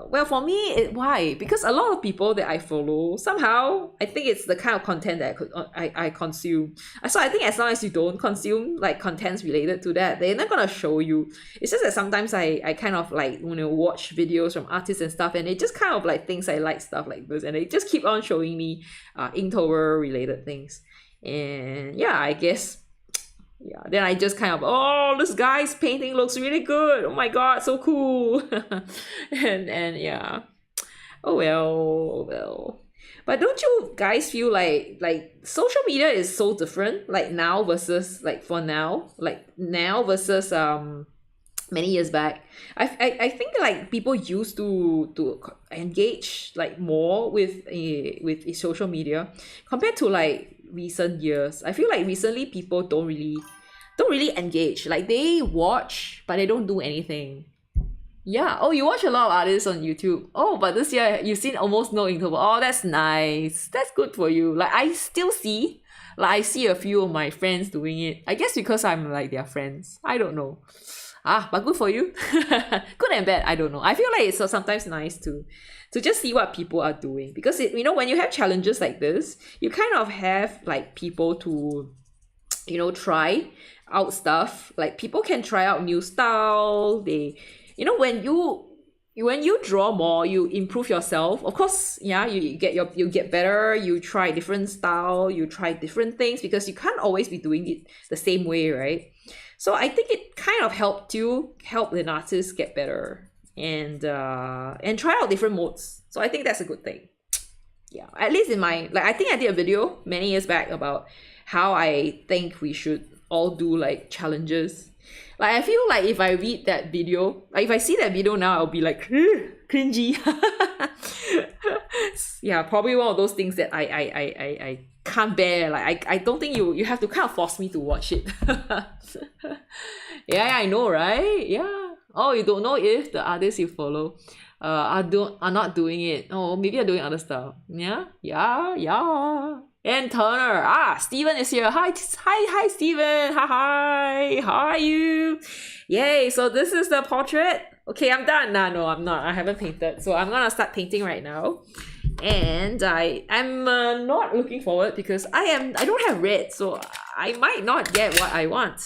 Well, for me, why? Because a lot of people that I follow, somehow, I think it's the kind of content that I consume. So I think as long as you don't consume like contents related to that, they're not gonna show you. It's just that sometimes I kind of like, you know, watch videos from artists and stuff, and it just kind of like thinks I like stuff like this, and they just keep on showing me Inktober related things. And yeah, I guess. Yeah, then I just kind of, oh, this guy's painting looks really good. Oh my God, so cool. and yeah. Oh well, oh well. But don't you guys feel like social media is so different? Like now versus like for now, like now versus many years back. I think like people used to engage like more with social media compared to like recent years. I feel like recently people don't really engage. Like they watch but they don't do anything. Yeah. Oh, you watch a lot of artists on YouTube. Oh, but this year you've seen almost no interval. Oh, that's nice. That's good for you. Like I still see, like I see a few of my friends doing it. I guess because I'm like their friends. I don't know. Ah, but good for you. Good and bad. I don't know. I feel like it's sometimes nice to just see what people are doing because when you have challenges like this, you kind of have like people to try out stuff. Like people can try out new style. They when you draw more, you improve yourself. Of course, yeah, you get better. You try different style. You try different things because you can't always be doing it the same way, right? So I think it kind of help an artist get better and try out different modes. So I think that's a good thing. Yeah, at least in my I think I did a video many years back about how I think we should all do like challenges. Like I feel like if I read that video, like if I see that video now, I'll be like cringy. Yeah, probably one of those things that I can't bear. Like I don't think you have to kind of force me to watch it. Yeah, I know, right? Yeah. Oh, you don't know if the artists you follow are not doing it. Oh, maybe are doing other stuff. Yeah, yeah, yeah. And Turner. Steven is here. Hi, Steven. Hi. How are you? Yay. So this is the portrait. Okay, I'm done. No, I'm not. I haven't painted. So I'm gonna start painting right now. And I'm not looking forward because I don't have red, so I might not get what I want.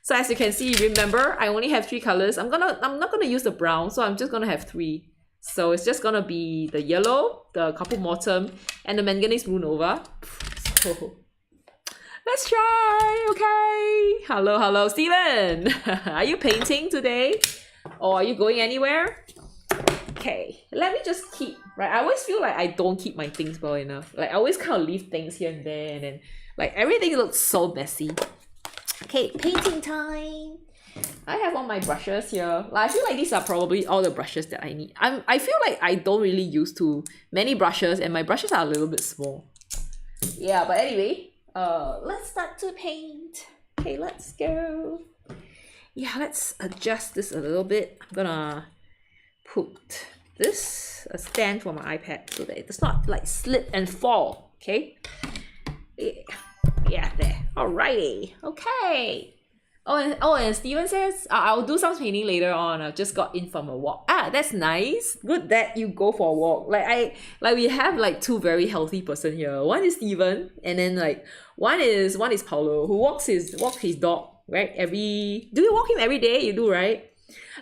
So as you can see, remember, I only have 3 colors. I'm not gonna use the brown, so I'm just gonna have 3. So it's just gonna be the yellow, the Caput Mortuum, and the manganese blue nova. So let's try. Okay. Hello, Steven. Are you painting today? Or are you going anywhere? Okay, let me just keep, right? I always feel like I don't keep my things well enough. Like I always kind of leave things here and there, and then like everything looks so messy. Okay, painting time. I have all my brushes here. Like I feel like these are probably all the brushes that I need. I feel like I don't really use too many brushes, and my brushes are a little bit small. Yeah, but anyway, let's start to paint. Okay, let's go. Yeah, let's adjust this a little bit. I'm gonna put this a stand for my iPad so that it does not like slip and fall. Okay. Yeah, there. Alrighty. Okay. And Steven says I'll do some painting later on. I just got in from a walk. That's nice. Good that you go for a walk. Like we have like 2 very healthy person here. One is Steven, and then like one is Paulo, who walks his dog, right? Do you walk him every day? You do, right?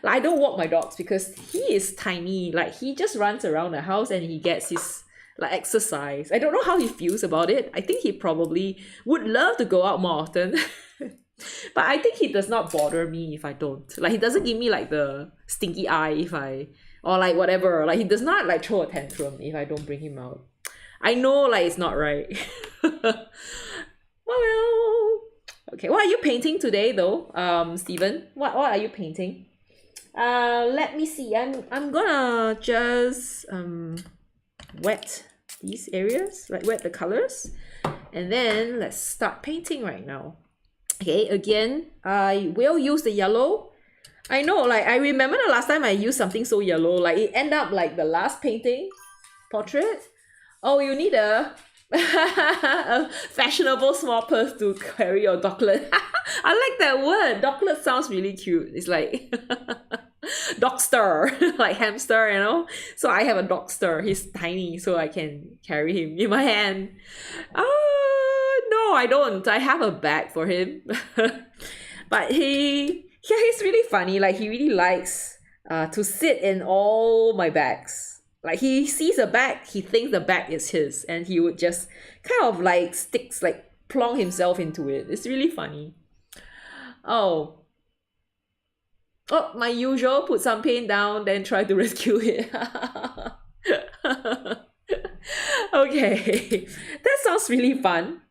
Like I don't walk my dogs because he is tiny. Like he just runs around the house and he gets his like exercise. I don't know how he feels about it. I think he probably would love to go out more often. But I think he does not bother me if I don't. Like he doesn't give me like the stinky eye or like whatever. Like he does not like throw a tantrum if I don't bring him out. I know like it's not right. Well, okay, what are you painting today though? Steven, what are you painting? Let me see. I'm gonna just wet these areas, like wet the colors, and then let's start painting right now. Okay, again, I will use the yellow. I know, like I remember the last time I used something so yellow, like it ended up like the last painting portrait. Oh, you need a a fashionable small purse to carry your doglet. I like that word. Doglet sounds really cute. It's like dogster, like hamster, you know. So I have a dogster. He's tiny, so I can carry him in my hand. No, I don't. I have a bag for him. But he's really funny. Like he really likes to sit in all my bags. Like he sees a bag, he thinks the bag is his, and he would just kind of like plonk himself into it. It's really funny. Oh, my usual, put some paint down, then try to rescue it. Okay, that sounds really fun.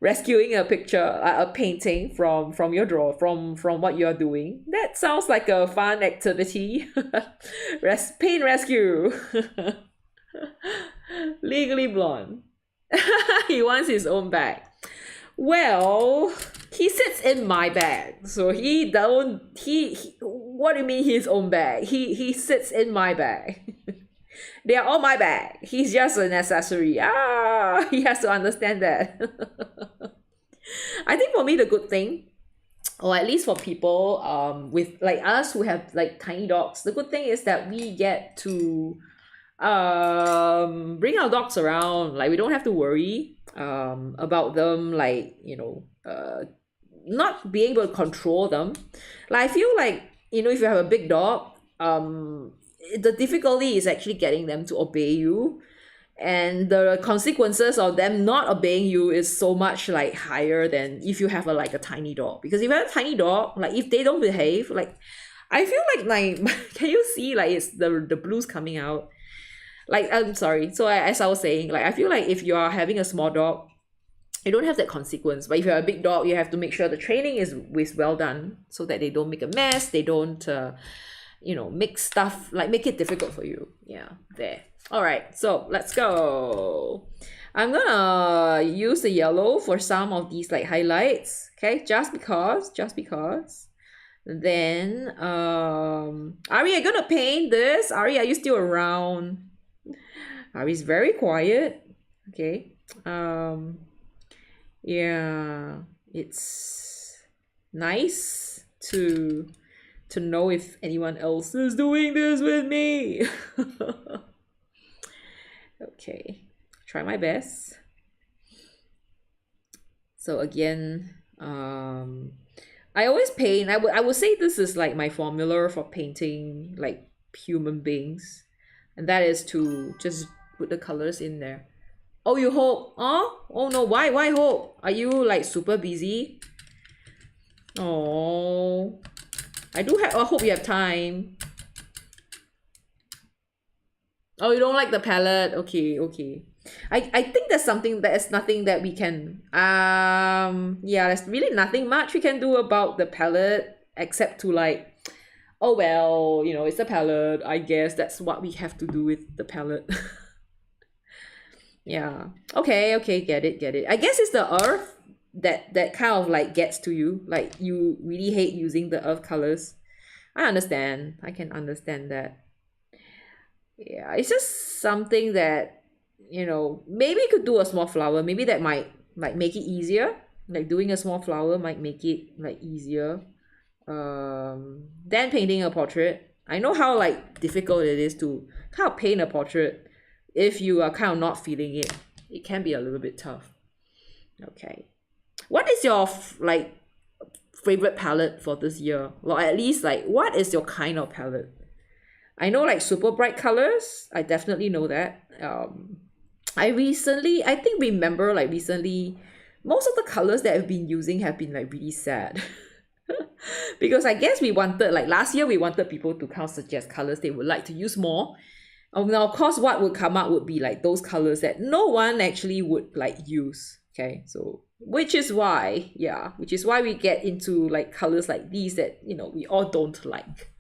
Rescuing a picture, a painting from your drawer, from what you're doing. That sounds like a fun activity. Paint rescue. Legally blonde. He wants his own bag. Well, he sits in my bag, so he don't. What do you mean his own bag? He sits in my bag. They are all my bag. He's just an accessory. Ah, he has to understand that. I think for me the good thing, or at least for people with like us who have like tiny dogs, the good thing is that we get to bring our dogs around. Like we don't have to worry about them, like not being able to control them. Like I feel like if you have a big dog, the difficulty is actually getting them to obey you, and the consequences of them not obeying you is so much like higher than if you have like a tiny dog. Because if you have a tiny dog, like if they don't behave, like I feel like can you see like it's the blues coming out? Like I'm sorry. So as I was saying, like I feel like if you are having a small dog, you don't have that consequence. But if you're a big dog, you have to make sure the training is well done so that they don't make a mess. They don't make stuff, like make it difficult for you. Yeah, there. All right, so let's go. I'm gonna use the yellow for some of these like highlights. Okay, just because. Then Ari, I'm gonna paint this. Ari, are you still around? Ari's very quiet. Okay. Yeah, it's nice to know if anyone else is doing this with me. Okay, try my best. So again, I always paint. I would say this is like my formula for painting like human beings, and that is to just put the colors in there. Oh, you hope? Oh no, why hope? Are you like super busy? Oh, I hope you have time. Oh, you don't like the palette? Okay. I think there's nothing that we can yeah, there's really nothing much we can do about the palette except to like, oh well, it's a palette. I guess that's what we have to do with the palette. Yeah. Okay, get it. I guess it's the earth that kind of like gets to you. Like you really hate using the earth colors. I understand. I can understand that. Yeah, it's just something that, maybe you could do a small flower. Maybe that might like make it easier. Like doing a small flower might make it like easier. Than painting a portrait. I know how like difficult it is to kind of paint a portrait if you are kind of not feeling it. It can be a little bit tough. Okay. What is your like favorite palette for this year? Or at least like what is your kind of palette? I know like super bright colors. I definitely know that. I think remember like recently, most of the colors that I've been using have been like really sad. Because I guess we wanted, like last year, we wanted people to kind of suggest colors they would like to use more. Now, of course, what would come out would be like those colors that no one actually would like use. Okay, so which is why we get into like colors like these that we all don't like.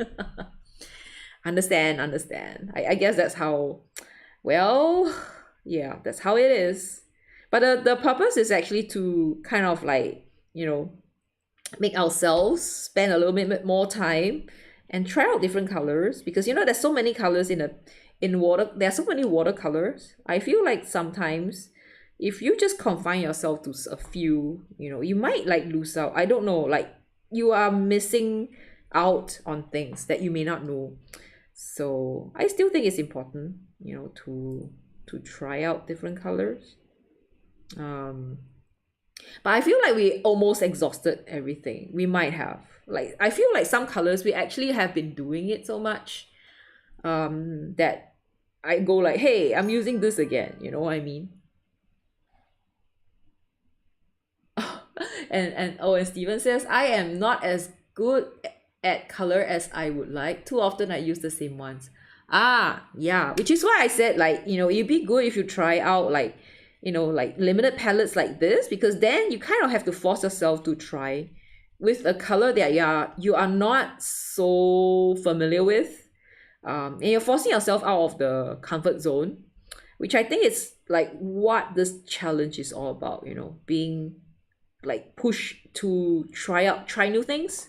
Understand. I guess that's how, well, yeah, that's how it is. But the purpose is actually to kind of like, make ourselves spend a little bit more time and try out different colors, because there's so many colors in water. There are so many watercolors. I feel like sometimes if you just confine yourself to a few, you might like lose out. I don't know, like you are missing out on things that you may not know. So I still think it's important, to try out different colors. But I feel like we almost exhausted everything. We might have. Like I feel like some colors we actually have been doing it so much that I go like, hey, I'm using this again. You know what I mean? And Steven says, I am not as good at color as I would like. Too often I use the same ones. Yeah, which is why I said, like, it'd be good if you try out, like, like limited palettes like this, because then you kind of have to force yourself to try with a color that you are not so familiar with. And you're forcing yourself out of the comfort zone, which I think is like what this challenge is all about, being like pushed to try new things,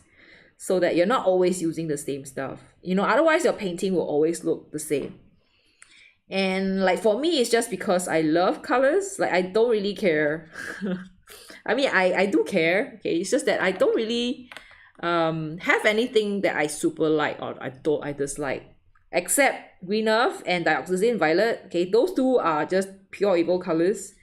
so that you're not always using the same stuff. Otherwise your painting will always look the same. And like for me, it's just because I love colors. Like I don't really care. I mean, I do care. Okay, it's just that I don't really have anything that I super like or I dislike, except green earth and dioxazine violet. Okay, those two are just pure evil colors.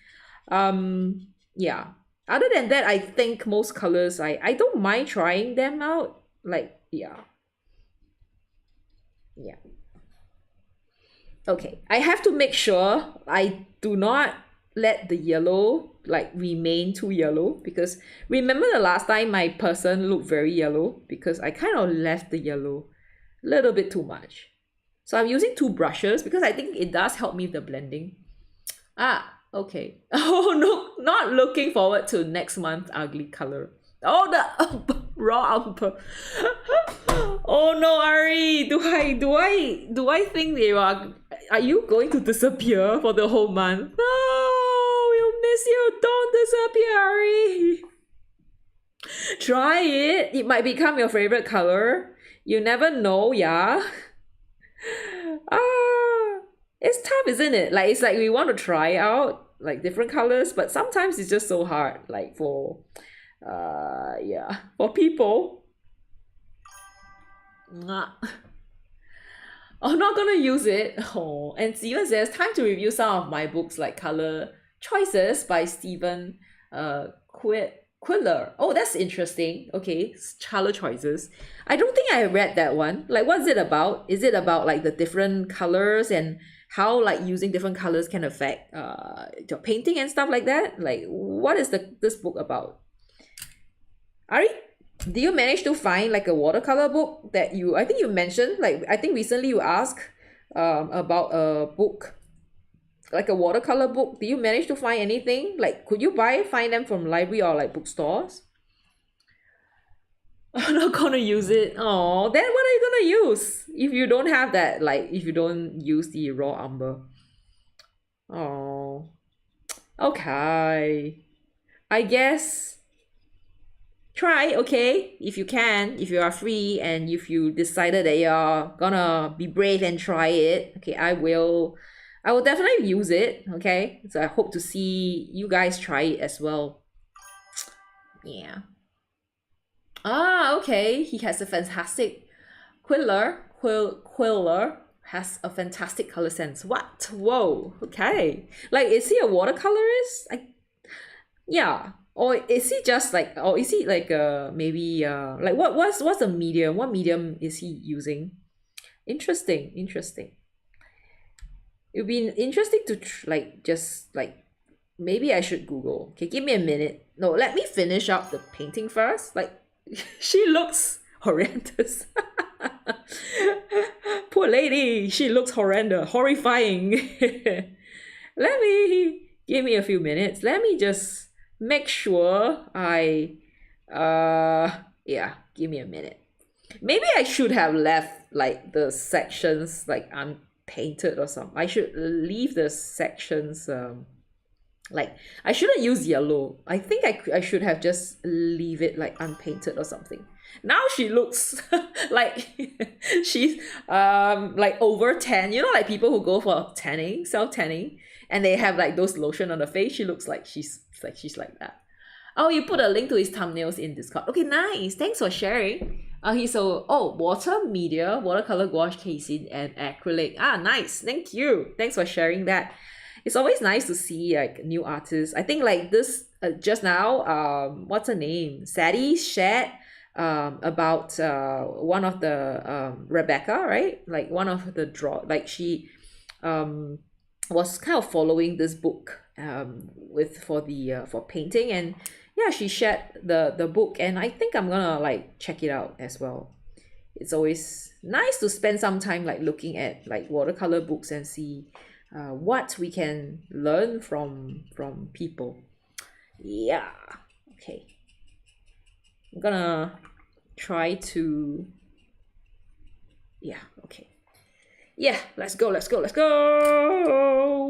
Yeah. Other than that, I think most colors I don't mind trying them out. Like, yeah. Yeah. Okay, I have to make sure I do not let the yellow like remain too yellow, because remember the last time my person looked very yellow because I kind of left the yellow a little bit too much. So I'm using two brushes because I think it does help me with the blending. Okay. Oh no, not looking forward to next month's ugly color. Oh, the raw umber. Oh no, Ari, do I think are you going to disappear for the whole month? No, we'll miss you. Don't disappear, Ari. Try it. It might become your favorite color. You never know, yeah. It's tough, isn't it? Like it's like we want to try out like different colors, but sometimes it's just so hard. Like for for people. Mwah. I'm not gonna use it. Oh, and Steven says time to review some of my books like Color Choices by Stephen Quiller. Oh, that's interesting. Okay, Color Choices. I don't think I read that one. Like, what's it about? Is it about like the different colors and how like using different colors can affect your painting and stuff like that? Like, what is this book about? Ari, do you manage to find like a watercolor book that I think you mentioned, like I think recently you asked about a book, like a watercolor book. Do you manage to find anything? Like could you find them from library or like bookstores? I'm not gonna use it. Oh, then what are you gonna use if you don't have that, like if you don't use the raw umber? Oh, okay. I guess try, okay, if you can, if you are free and if you decided that you're gonna be brave and try it. Okay, I will definitely use it. Okay, so I hope to see you guys try it as well. Yeah. Okay, he has a fantastic Quiller has a fantastic color sense. What? Whoa. Okay, like is he a watercolorist? Yeah, or is he just like, or is he like maybe like what's the medium, what medium is he using? Interesting. It would be interesting to like just like maybe I should Google. Okay, give me a minute. No, let me finish up the painting first. Like she looks horrendous. Poor lady, she looks horrifying. Give me a few minutes. Let me just make sure yeah, give me a minute. Maybe I should have left like the sections like unpainted or something. I should leave the sections like I shouldn't use yellow. I think I should have just leave it like unpainted or something. Now she looks like she's like over 10. You know, like people who go for tanning, self tanning, and they have like those lotion on the face. She looks like she's like that. Oh, you put a link to his thumbnails in Discord. Okay, nice. Thanks for sharing. He's water media, watercolor, gouache, casein, and acrylic. Nice. Thank you. Thanks for sharing that. It's always nice to see like new artists. I think like this just now. What's her name? Sadie shared about one of the Rebecca, right? Like one of the like she was kind of following this book for painting, and yeah, she shared the book, and I think I'm gonna like check it out as well. it's always nice to spend some time like looking at like watercolor books and see what we can learn from people. Yeah, okay. I'm gonna try to, yeah, okay. Yeah, let's go, let's go, let's go.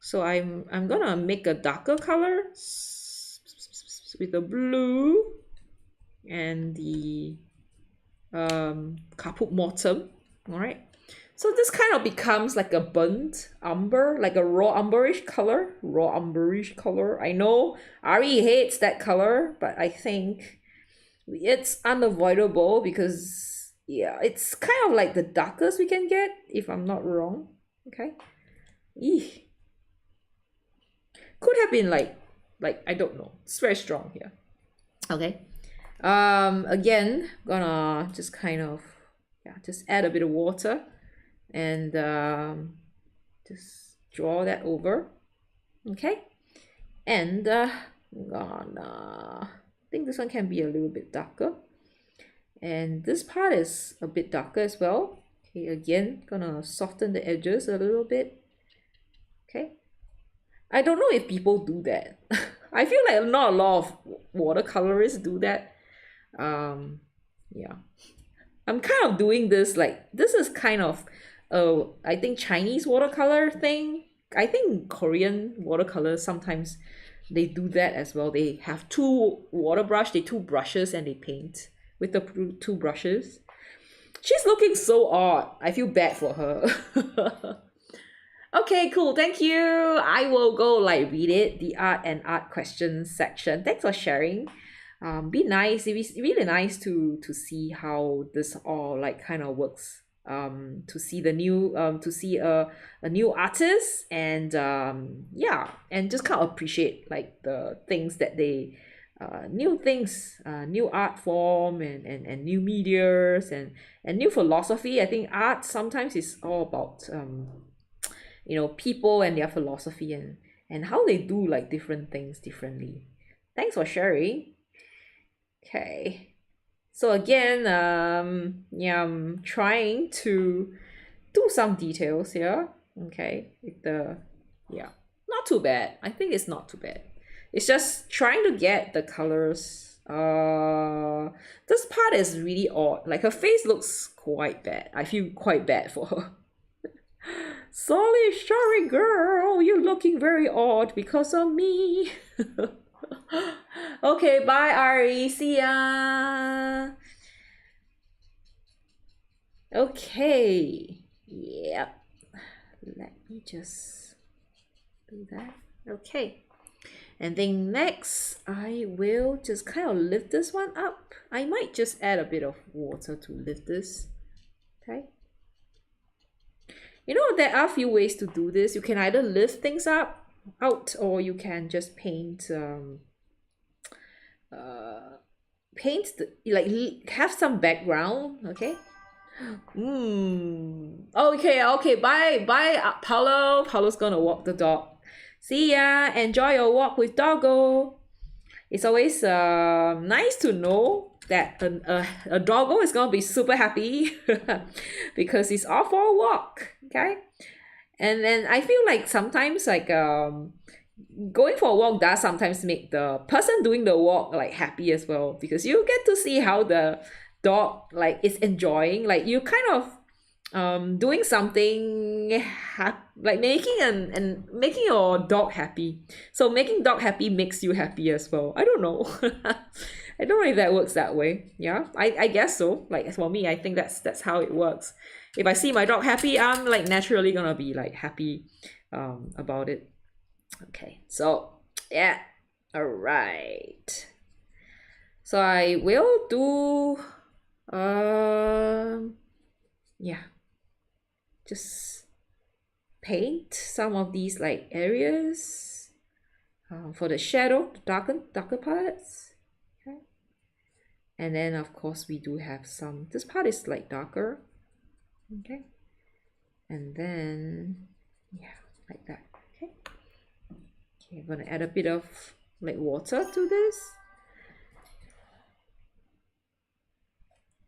So I'm gonna make a darker color with the blue and the Caput Mortuum. All right. So this kind of becomes like a burnt umber, like a raw umberish color. Raw umberish color. I know Ari hates that color, but I think it's unavoidable because yeah, it's kind of like the darkest we can get, if I'm not wrong. Okay. Eeh. Could have been like I don't know. It's very strong here. Okay. Again, gonna just kind of, yeah, just add a bit of water and just draw that over. Okay. And gonna, I think this one can be a little bit darker. And this part is a bit darker as well. Okay, again, gonna soften the edges a little bit. Okay. I don't know if people do that. I feel like not a lot of watercolorists do that. Yeah. I'm kind of doing this like, this is kind of I think Chinese watercolor thing. I think Korean watercolors sometimes they do that as well. They have two brushes and they paint with the two brushes. She's looking so odd. I feel bad for her. Okay, cool. Thank you. I will go like read it, the art and art questions section. Thanks for sharing. Be nice. It was really nice to see how this all like kind of works. To see the new to see a new artist and yeah, and just kind of appreciate like the things that they new things, new art form and new medias and new philosophy. I think art sometimes is all about you know, people and their philosophy and how they do like different things differently. Thanks for sharing. Okay. So again, yeah, I'm trying to do some details here. Okay, with the, yeah, not too bad. I think it's not too bad. It's just trying to get the colors. This part is really odd. Like her face looks quite bad. I feel quite bad for her. Sorry, girl, you're looking very odd because of me. Okay, bye, Ari. See ya. Okay. Yep. Let me just do that. Okay. And then next, I will just kind of lift this one up. I might just add a bit of water to lift this. Okay. You know, there are a few ways to do this. You can either lift things out, or you can just paint paint the, like have some background. Okay. Okay, bye Paulo. Paulo's gonna walk the dog. See ya. Enjoy your walk with doggo. It's always nice to know that a doggo is gonna be super happy because he's off for a walk. Okay. And then I feel like sometimes like going for a walk does sometimes make the person doing the walk like happy as well, because you get to see how the dog like is enjoying, like you kind of doing something like making your dog happy. So making dog happy makes you happy as well. I don't know. I don't know if that works that way. Yeah, I guess so. Like for me, I think that's how it works. If I see my dog happy, I'm like naturally gonna be like happy about it. Okay, so yeah, all right. So I will do yeah, just paint some of these like areas for the shadow, the darker parts. Okay, and then of course we do have some, this part is like darker. Okay, and then yeah, like that. Okay, I'm gonna add a bit of like water to this.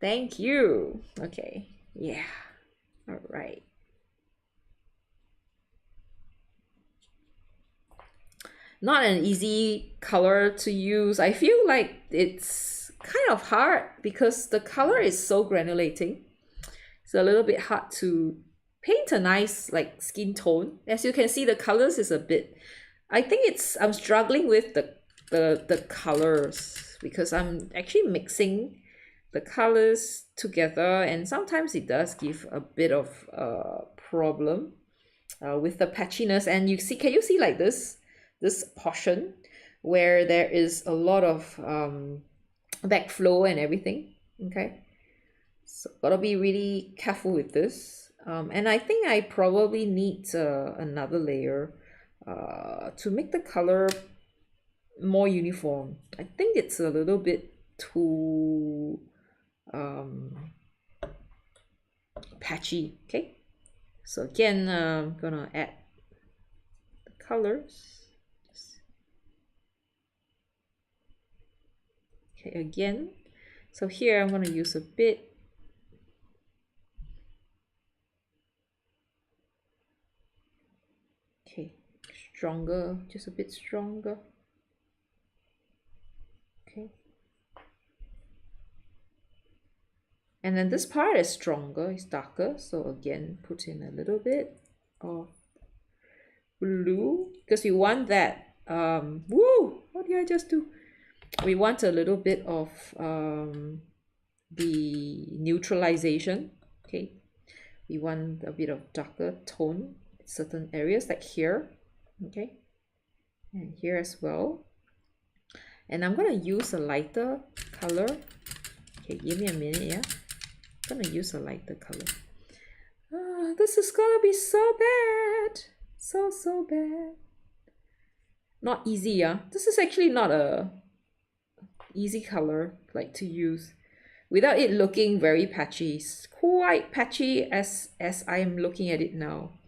Thank you. Okay. Yeah. All right. Not an easy color to use. I feel like it's kind of hard because the color is so granulating. It's a little bit hard to paint a nice like skin tone. As you can see, the colors is a bit, I think I'm struggling with the colors because I'm actually mixing the colors together, and sometimes it does give a bit of problem with the patchiness. And you see, can you see like this portion where there is a lot of backflow and everything? Okay, so gotta be really careful with this. And I think I probably need another layer to make the color more uniform. I think it's a little bit too patchy. Okay, so again, I'm gonna add the colors. Okay, again, so here I'm gonna use a bit. Okay, stronger, just a bit stronger. Okay. And then this part is stronger, it's darker. So again, put in a little bit of blue because we want that, woo, what did I just do? We want a little bit of the neutralization. Okay, we want a bit of darker tone in certain areas like here. Okay, and here as well. And I'm gonna use a lighter color. Okay, give me a minute. Yeah, I'm gonna use a lighter color. This is gonna be so bad, so bad. Not easy. Yeah, this is actually not a easy color like to use without it looking very patchy. It's quite patchy as I am looking at it now.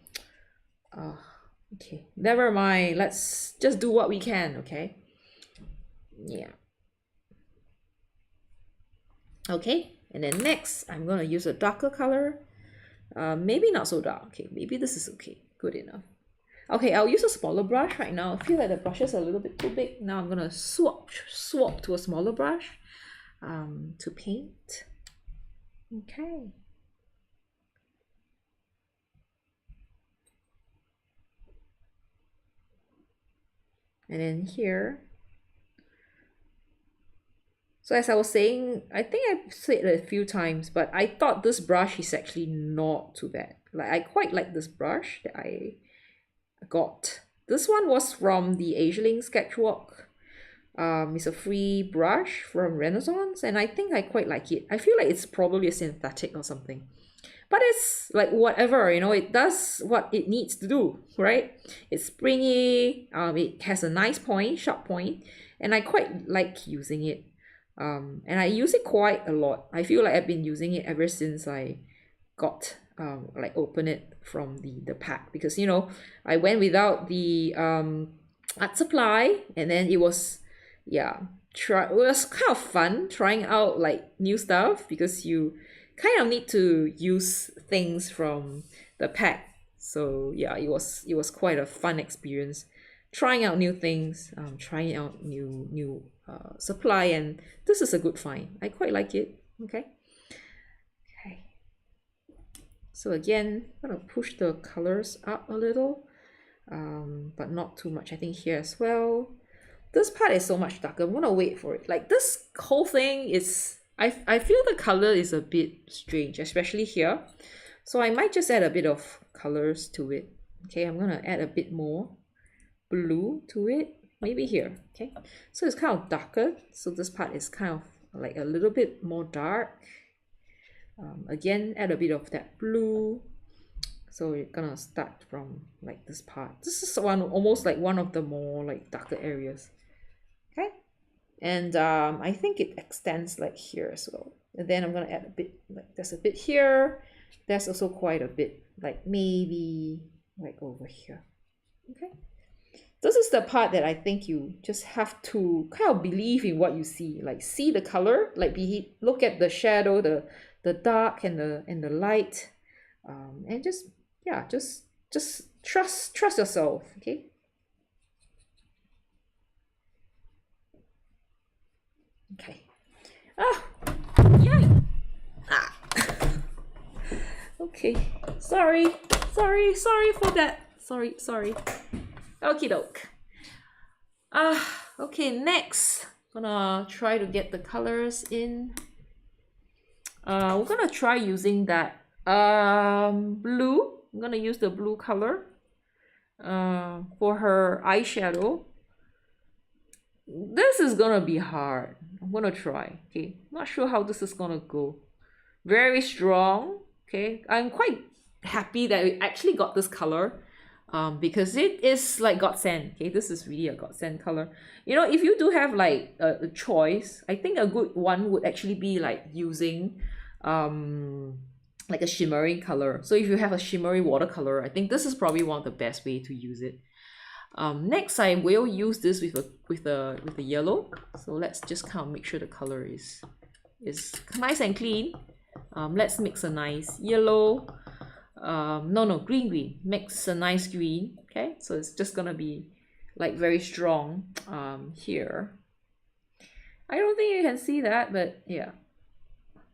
Okay, never mind, let's just do what we can. Okay, yeah. Okay, and then next I'm gonna use a darker color. Maybe not so dark. Okay, maybe this is okay, good enough. Okay, I'll use a smaller brush right now. I feel like the brushes are a little bit too big. Now I'm gonna swap to a smaller brush to paint. Okay. And then here. So as I was saying, I think I've said it a few times, but I thought this brush is actually not too bad. Like I quite like this brush that I got. This one was from the Ageling Sketchwalk. It's a free brush from Renaissance, and I think I quite like it. I feel like it's probably a synthetic or something. But it's like whatever, you know, it does what it needs to do, right? It's springy, it has a nice point, sharp point, and I quite like using it. And I use it quite a lot. I feel like I've been using it ever since I got like open it from the pack, because you know I went without the art supply, and then it was, yeah, it was kind of fun trying out like new stuff because you kind of need to use things from the pack. So yeah, it was quite a fun experience trying out new things, trying out new supply, and this is a good find. I quite like it. Okay. So again, I'm gonna push the colors up a little, but not too much. I think here as well. This part is so much darker. I'm gonna wait for it. Like this whole thing is, I feel the color is a bit strange, especially here. So I might just add a bit of colors to it. Okay, I'm gonna add a bit more blue to it. Maybe here. Okay, so it's kind of darker. So this part is kind of like a little bit more dark. Again, add a bit of that blue. So you're gonna start from like this part. This is almost like one of the more like darker areas. Okay, and I think it extends like here as well. And then I'm gonna add a bit, like there's a bit here. There's also quite a bit, like maybe like over here. Okay, this is the part that I think you just have to kind of believe in what you see. Like see the color, like look at the shadow, the dark and the light, and just yeah, just trust yourself. Okay. Okay. Ah, yeah. Ah. Okay. Sorry for that. Sorry. Okie doke. Okay, next. Gonna try to get the colors in. We're gonna try using that blue. I'm gonna use the blue color for her eyeshadow. This is gonna be hard. I'm gonna try. Okay, not sure how this is gonna go. Very strong. Okay, I'm quite happy that we actually got this color. Because it is like godsend. Okay, this is really a godsend color. You know, if you do have like a choice, I think a good one would actually be like using like a shimmering color. So if you have a shimmery watercolor, I think this is probably one of the best way to use it. Next I will use this with the yellow. So let's just kind of make sure the color is nice and clean. Let's mix a nice yellow. No, green. Mix a nice green. Okay, so it's just gonna be like very strong here. I don't think you can see that, but yeah.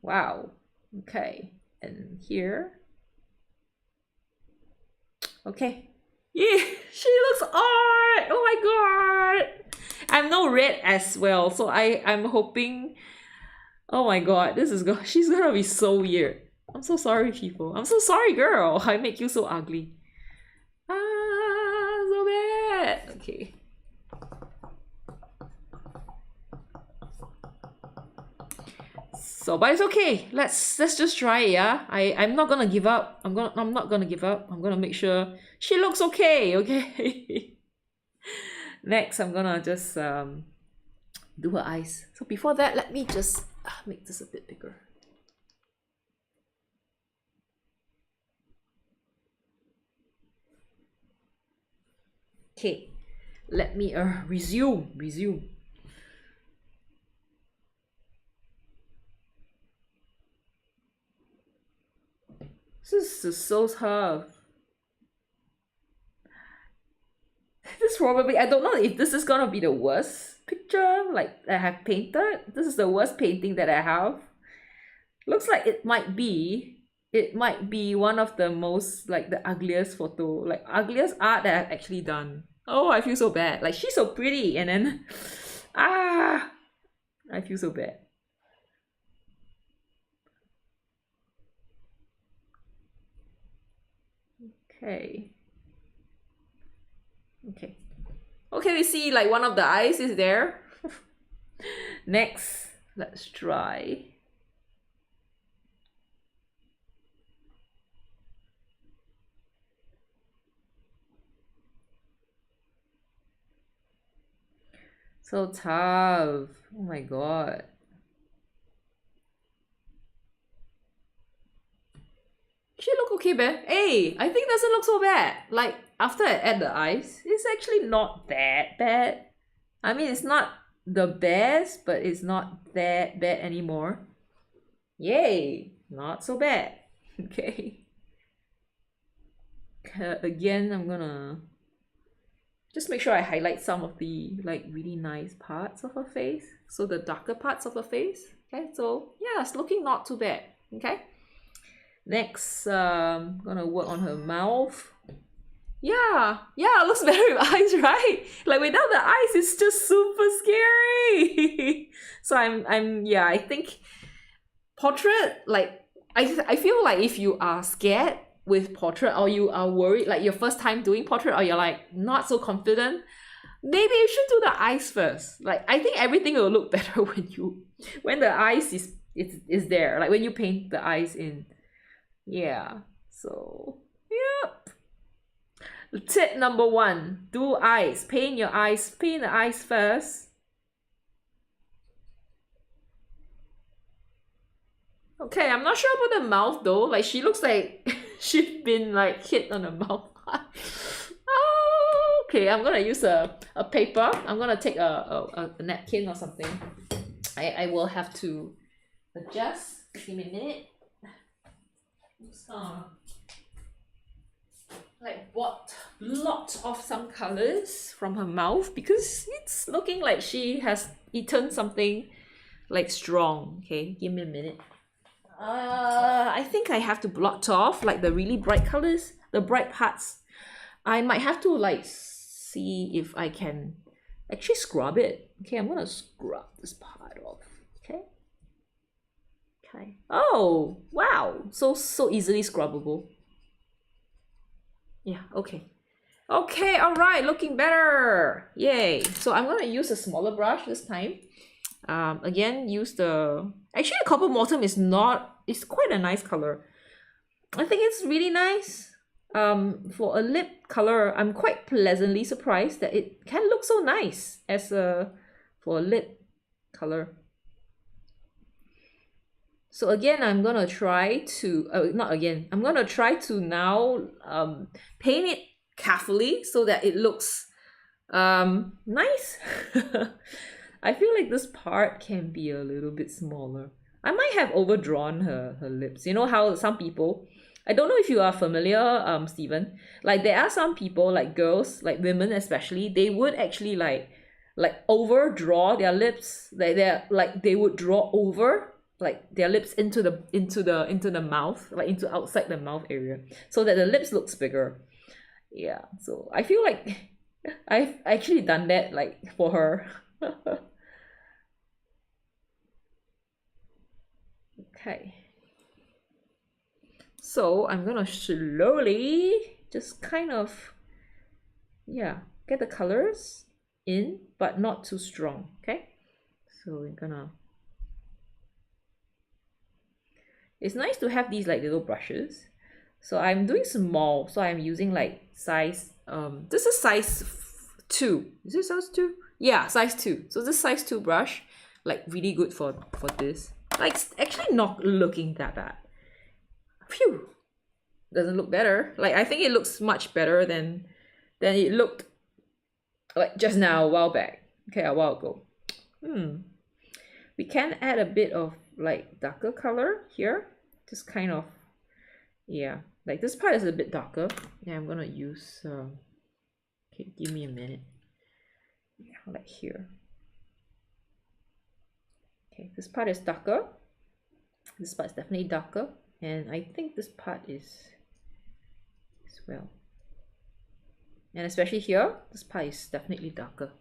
Wow. Okay, and here. Okay. Yeah, she looks alright. Oh my god. I'm no red as well, so I'm hoping. Oh my god, she's gonna be so weird. I'm so sorry, people. I'm so sorry, girl. I make you so ugly. So bad. Okay. So, but it's okay. Let's just try it, yeah. I'm not gonna give up. I'm not gonna give up. I'm gonna make sure she looks okay. Okay. Next, I'm gonna just do her eyes. So before that, let me just make this a bit bigger. Okay, let me resume. This is so tough. This probably, I don't know if this is gonna be the worst picture like I have painted. This is the worst painting that I have. Looks like it might be one of the most like the ugliest photo, like ugliest art that I've actually done. Oh, I feel so bad. Like she's so pretty and then I feel so bad. Okay, we see like one of the eyes is there. Next, let's try. So tough. Oh my god. She look okay, babe. Hey, I think doesn't look so bad. Like after I add the eyes, it's actually not that bad. I mean, it's not the best, but it's not that bad anymore. Yay, not so bad. Okay. Again, I'm gonna just make sure I highlight some of the like really nice parts of her face. So the darker parts of her face. Okay, so yeah, it's looking not too bad. Okay. Next, gonna work on her mouth. Yeah, it looks better with eyes, right? Like without the eyes, it's just super scary. So I think portrait, like I feel like if you are scared with portrait or you are worried, like your first time doing portrait or you're like not so confident, maybe you should do the eyes first. Like I think everything will look better when the eyes is there, like when you paint the eyes in. Yeah, so yep. Tip number 1, do eyes. Paint the eyes first. Okay, I'm not sure about the mouth though. Like she looks like she's been like hit on the mouth. Okay, I'm gonna use a paper. I'm gonna take a napkin or something. I will have to adjust. Give me a minute. Like what lots of some colors from her mouth because it's looking like she has eaten something like strong. Okay, give me a minute. I think I have to blot off like the really bright colors, the bright parts. I might have to like see if I can actually scrub it. Okay, I'm gonna scrub this part off. Okay. Okay. Oh wow, so easily scrubbable. Yeah, okay. Okay, all right, looking better. Yay. So I'm gonna use a smaller brush this time. Again, use the... Actually, the copper Mortuum is not... It's quite a nice color. I think it's really nice. For a lip color, I'm quite pleasantly surprised that it can look so nice as a... for a lip color. So again, I'm gonna try to, not again, I'm gonna try to now paint it carefully so that it looks nice. I feel like this part can be a little bit smaller. I might have overdrawn her lips. You know how some people, I don't know if you are familiar, Stephen, like there are some people, like girls, like women especially, they would actually like overdraw their lips. Like they would draw over like their lips into the mouth, like into outside the mouth area, so that the lips looks bigger. Yeah, so I feel like I've actually done that like for her. Okay. So I'm gonna slowly just kind of, yeah, get the colors in, but not too strong. Okay. So we're gonna... It's nice to have these like little brushes. So I'm doing small, so I'm using like size, this is size 2. Is this size 2? Yeah, size 2. So this size 2 brush, like really good for this. Like it's actually not looking that bad. Phew. Doesn't look better. Like I think it looks much better than it looked like just now, a while back. Okay, a while ago. We can add a bit of like darker color here. Just kind of, yeah, like this part is a bit darker. Yeah, I'm gonna use okay, give me a minute. Yeah, like here. Okay, this part is darker. This part is definitely darker, and I think this part is as well. And especially here, this part is definitely darker.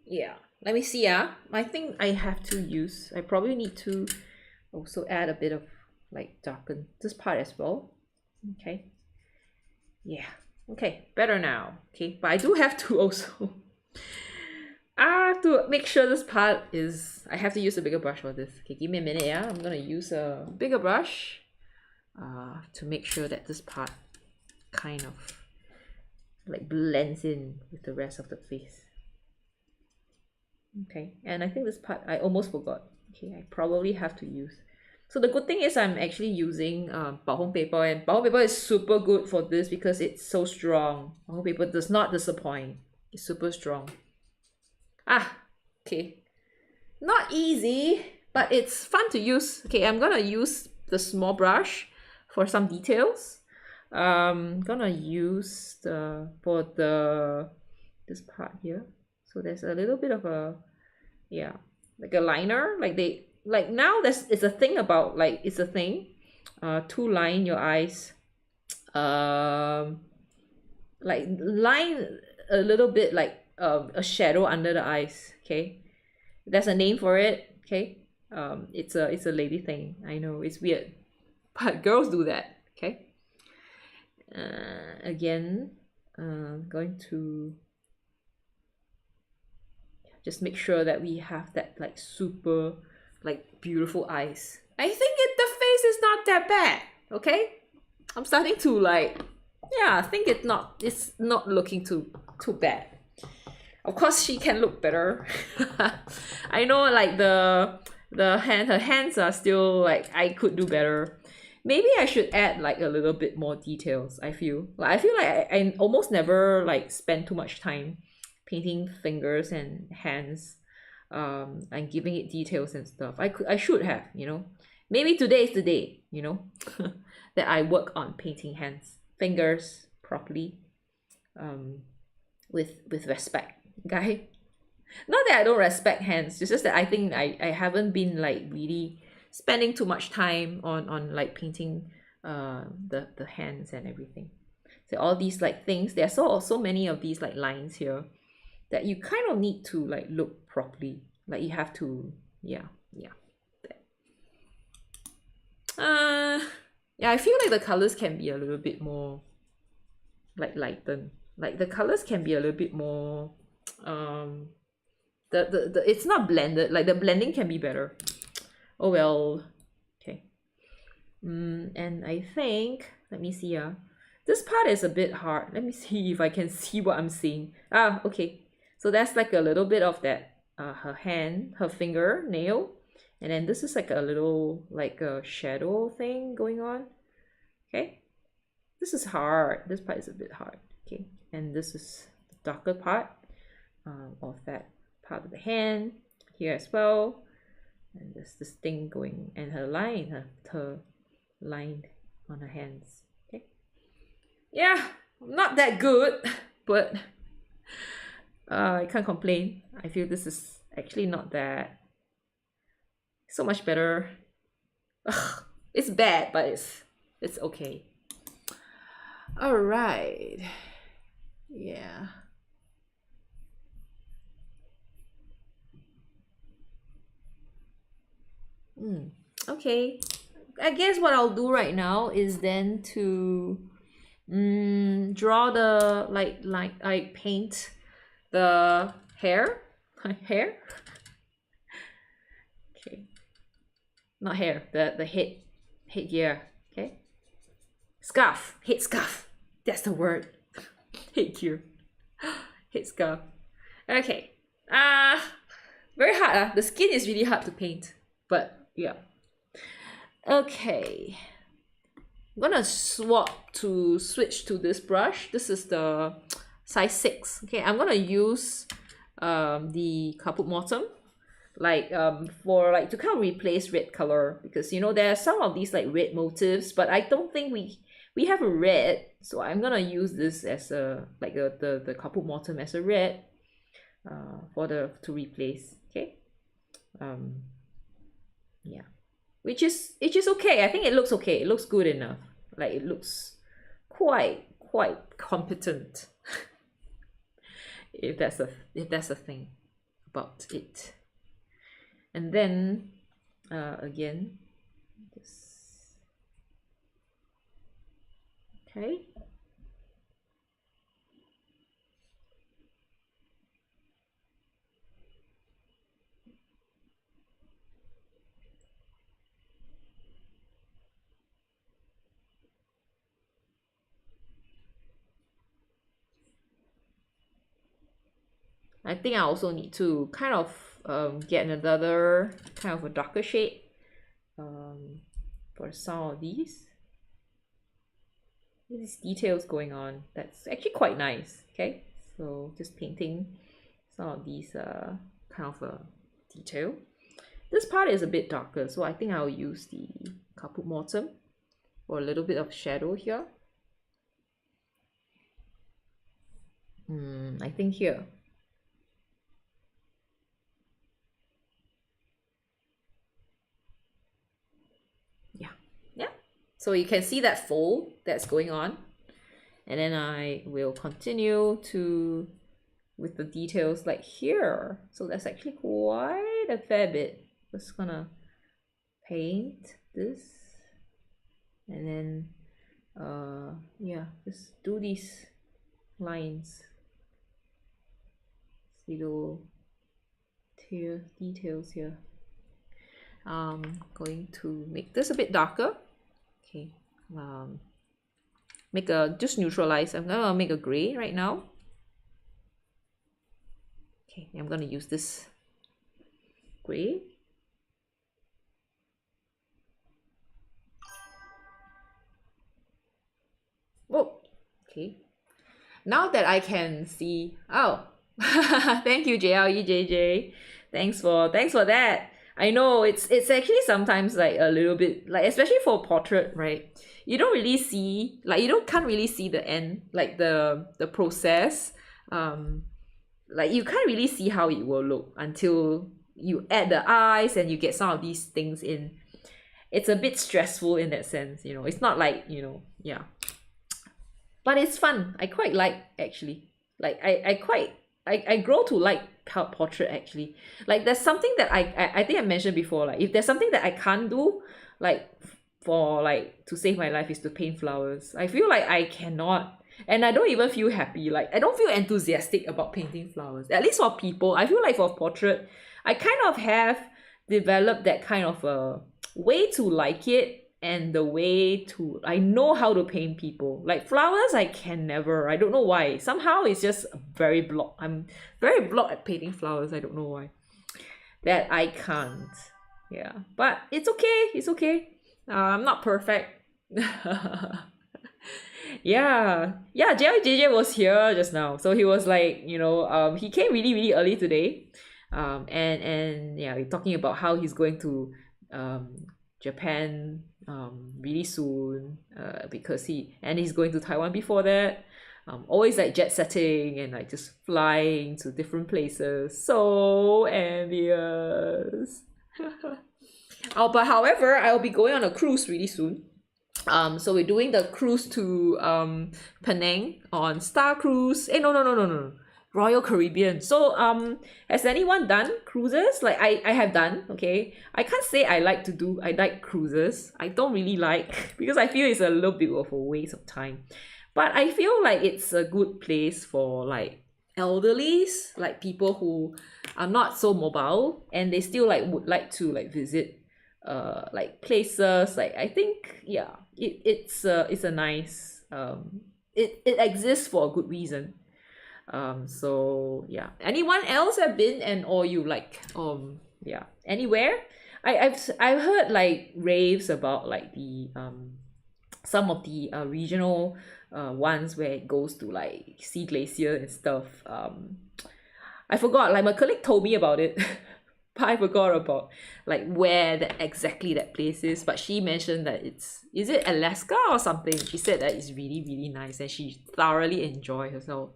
Yeah, let me see. I think I have to use, I probably need to also add a bit of like darken this part as well. Okay. Yeah. Okay, better now. Okay, but I do have to also to make sure this part is, I have to use a bigger brush for this. Okay, give me a minute. Yeah, I'm gonna use a bigger brush to make sure that this part kind of like blends in with the rest of the face. Okay, and I think this part I almost forgot. Okay, I probably have to use. So the good thing is I'm actually using Baohong paper, and Baohong paper is super good for this because it's so strong. Baohong paper does not disappoint. It's super strong. Okay. Not easy, but it's fun to use. Okay, I'm gonna use the small brush for some details. I'm gonna use this part here. So there's a little bit of a, yeah, like a liner, like now it's a thing about, like, it's a thing to line your eyes, like line a little bit like a shadow under the eyes. Okay, there's a name for it. Okay, it's a lady thing. I know it's weird, but girls do that. Okay, again, going to just make sure that we have that like super like beautiful eyes. I think the face is not that bad. Okay, I'm starting to like, yeah, I think it's not looking too bad. Of course she can look better. I know, like her hands are still like, I could do better. maybe I should add like a little bit more details. I feel like I almost never like spend too much time painting fingers and hands, and giving it details and stuff. I should have, you know. Maybe today is the day, you know, that I work on painting hands, fingers properly, with respect, okay? Not that I don't respect hands, it's just that I think I haven't been like really spending too much time on like painting the hands and everything. So all these like things, there are so many of these like lines here that you kind of need to like look properly. Like you have to, yeah. Yeah, I feel like the colors can be a little bit more like lightened. Like the colors can be a little bit more the it's not blended, like the blending can be better. Oh well. Okay. And I think, let me see, this part is a bit hard. Let me see if I can see what I'm seeing. Okay, so that's like a little bit of that her hand, her finger nail, and then this is like a little like a shadow thing going on. Okay, this is hard. This part is a bit hard. Okay, and this is the darker part of that part of the hand here as well. And there's this thing going, and her line, her line on her hands. Okay, yeah, not that good, but I can't complain. I feel this is actually not that so much better. Ugh, it's bad, but it's okay. All right. Yeah. Okay. I guess what I'll do right now is then to draw the like I paint the hair. Hair? Okay. Not hair, the headgear. Okay. Scarf. Head scarf. That's the word. Headgear. Head scarf. Okay. Very hard. The skin is really hard to paint. But yeah. Okay. I'm gonna switch to this brush. This is the size 6. Okay, I'm gonna use the Caput Mortuum, like for like to kind of replace red color, because you know there are some of these like red motifs, but I don't think we have a red, so I'm gonna use this as a like the Caput Mortuum as a red to replace. Okay, yeah, which is okay. I think it looks okay. It looks good enough. Like it looks quite competent. if that's a thing about it. And then again, this. Okay. I think I also need to kind of get another kind of a darker shade for some of these details going on. That's actually quite nice. Okay, so just painting some of these kind of a detail. This part is a bit darker, so I think I'll use the Caput Mortuum for a little bit of shadow here. I think here. So you can see that fold that's going on, and then I will continue with the details like here. So that's actually quite a fair bit. Just gonna paint this, and then yeah, just do these lines, little details here. Going to make this a bit darker. Okay, just neutralize. I'm gonna make a gray right now. Okay, I'm gonna use this gray. Okay. Now that I can see, oh, thank you, JLEJJ. Thanks for that. I know it's actually sometimes like a little bit like, especially for portrait, right? You don't really see, like, you don't can't really see the end, like the process. Um, like you can't really see how it will look until you add the eyes and you get some of these things in. It's a bit stressful in that sense, you know. It's not like, you know, yeah. But it's fun. I quite like, actually. Like I grow to like portrait, actually. Like there's something that I think I mentioned before, like if there's something that I can't do, like for like to save my life, is to paint flowers. I feel like I cannot, and I don't even feel happy. Like I don't feel enthusiastic about painting flowers. At least for people, I feel like for portrait, I kind of have developed that kind of a way to like it, and the way to, I know how to paint people. Like flowers, I can never. I don't know why. Somehow it's just very blocked. I'm very blocked at painting flowers. I don't know why. That I can't. Yeah, but it's okay. It's okay. I'm not perfect. Yeah, yeah. JJ was here just now, so he was like, you know, he came really early today, and yeah, we're talking about how he's going to Japan really soon, because he's going to Taiwan before that. Always like jet setting and like just flying to different places. So envious. Oh, but however, I'll be going on a cruise really soon. So we're doing the cruise to Penang on Star Cruise. No, Royal Caribbean. So has anyone done cruises? Like I have done. Okay, I can't say I like cruises. I don't really like because I feel it's a little bit of a waste of time. But I feel like it's a good place for like elderlies, like people who are not so mobile and they still like would like to like visit like places. Like I think, yeah, it's a nice it exists for a good reason. So yeah, anyone else have been, and or you like yeah, anywhere? I've heard like raves about like the some of the regional ones where it goes to like sea glacier and stuff. I forgot, like my colleague told me about it. But I forgot about like where exactly that place is. But she mentioned that is it Alaska or something? She said that it's really nice and she thoroughly enjoyed herself.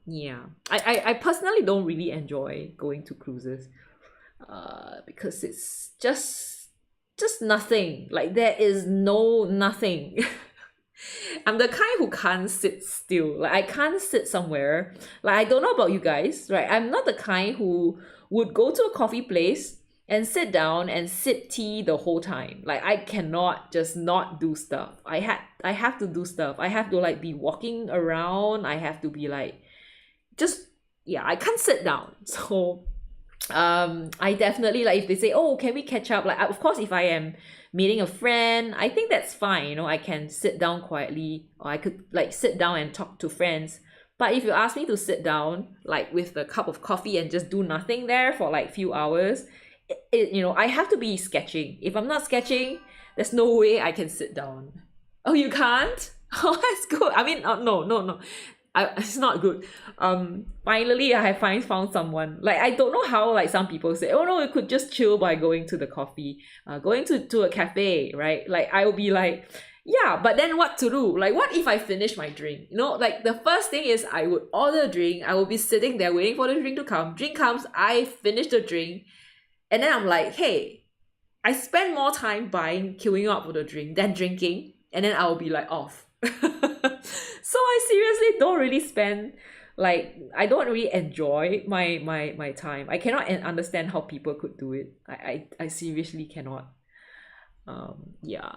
Yeah, I personally don't really enjoy going to cruises because it's just nothing. Like there is nothing. I'm the kind who can't sit still. Like I can't sit somewhere. Like I don't know about you guys, right? I'm not the kind who would go to a coffee place and sit down and sip tea the whole time. Like I cannot just not do stuff. I have to do stuff. I have to like be walking around. I have to be like just, yeah, I can't sit down. So I definitely, like if they say, oh, can we catch up, like of course if I am meeting a friend, I think that's fine, you know, I can sit down quietly, or I could like sit down and talk to friends. But if you ask me to sit down like with a cup of coffee and just do nothing there for like few hours, you know, I have to be sketching. If I'm not sketching, there's no way I can sit down. Oh, you can't? Oh, that's good. I mean, no. It's not good. Finally I have found someone. Like I don't know how, like some people say, oh no, you could just chill by going to the coffee, going to a cafe, right? Like I will be like, yeah, but then what to do? Like what if I finish my drink? You know, like the first thing is I would order a drink, I will be sitting there waiting for the drink to come. Drink comes, I finish the drink, and then I'm like, hey, I spend more time queuing up for the drink than drinking, and then I'll be like off. So I seriously don't really spend, like I don't really enjoy my time. I cannot understand how people could do it. I seriously cannot. Yeah.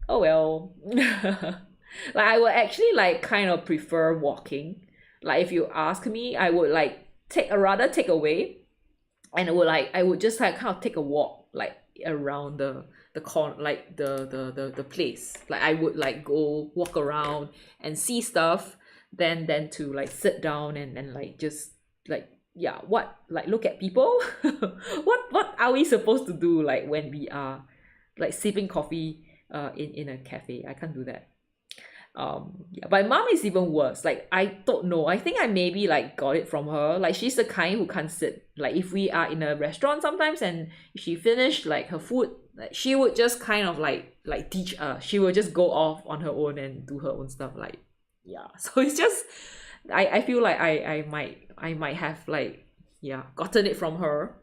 Oh well. Like I would actually like kind of prefer walking. Like if you ask me, I would like rather take away, and I would just like kind of take a walk like around the corner, like the place. Like I would like go walk around and see stuff, then to like sit down and like just like, yeah, what, like look at people. What are we supposed to do like when we are like sipping coffee in a cafe? I can't do that. Yeah, but mom is even worse. Like, I don't know, I think I maybe like got it from her. Like, she's the kind who can't sit. Like, if we are in a restaurant sometimes and she finished like her food, like, she would just kind of like teach us. She would just go off on her own and do her own stuff. Like, yeah. So it's just, I feel like I might have like, yeah, gotten it from her.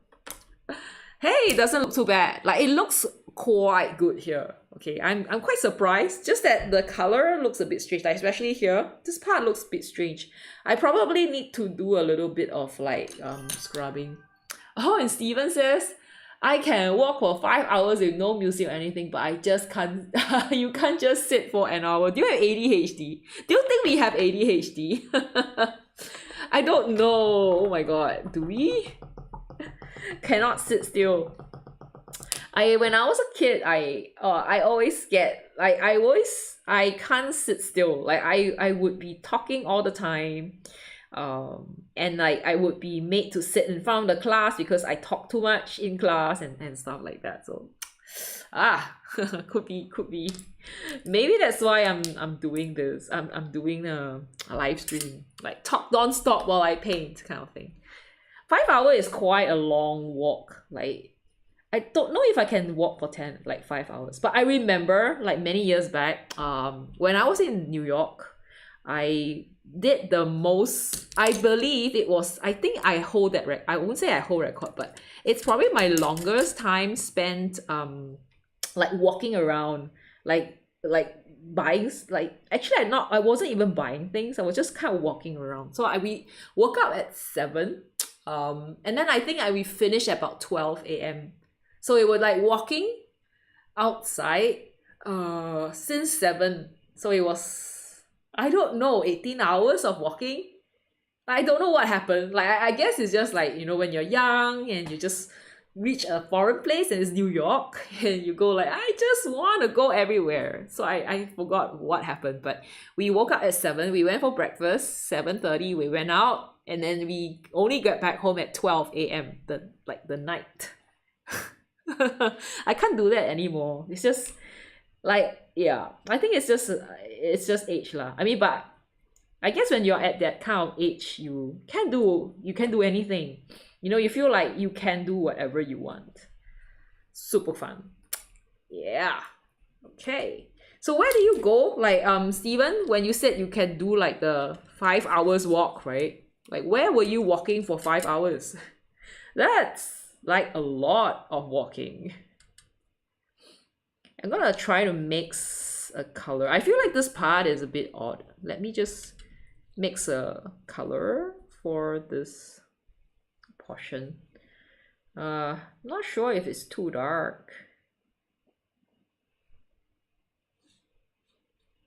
Hey, it doesn't look too bad. Like, it looks quite good here. Okay, I'm quite surprised. Just that the color looks a bit strange. Like, especially here, this part looks a bit strange. I probably need to do a little bit of like scrubbing. Oh, and Steven says, I can walk for 5 hours with no music or anything, but I just can't. You can't just sit for an hour. Do you have ADHD? Do you think we have ADHD? I don't know. Oh my god. Do we? Cannot sit still. When I was a kid, I always get like I can't sit still. Like, I would be talking all the time. And like I would be made to sit in front of the class because I talk too much in class and stuff like that. So could be. Maybe that's why I'm doing this. I'm doing a live stream. Like, talk non-stop while I paint kind of thing. 5 hours is quite a long walk. Like, I don't know if I can walk for 5 hours. But I remember like many years back, when I was in New York, I did the most, I believe it was, I think I hold that record. I won't say I hold record, but it's probably my longest time spent like walking around, like buying, like, actually I wasn't even buying things. I was just kind of walking around. So we woke up at 7, and then I think we finished at about 12 a.m. So it was like walking outside since 7. So it was, I don't know, 18 hours of walking. I don't know what happened. Like, I guess it's just like, you know, when you're young and you just reach a foreign place and it's New York and you go like, I just want to go everywhere. So I forgot what happened, but we woke up at 7. We went for breakfast, 7:30. We went out and then we only got back home at 12 a.m. the night. I can't do that anymore. It's just like, yeah, I think it's just age lah. I mean, but I guess when you're at that kind of age, you can do anything. You know, you feel like you can do whatever you want. Super fun. Yeah. Okay. So where do you go? Like, Steven, when you said you can do like the 5 hours walk, right? Like, where were you walking for 5 hours? That's like a lot of walking. I'm gonna try to mix a color. I feel like this part is a bit odd. Let me just mix a color for this portion. Not sure if it's too dark.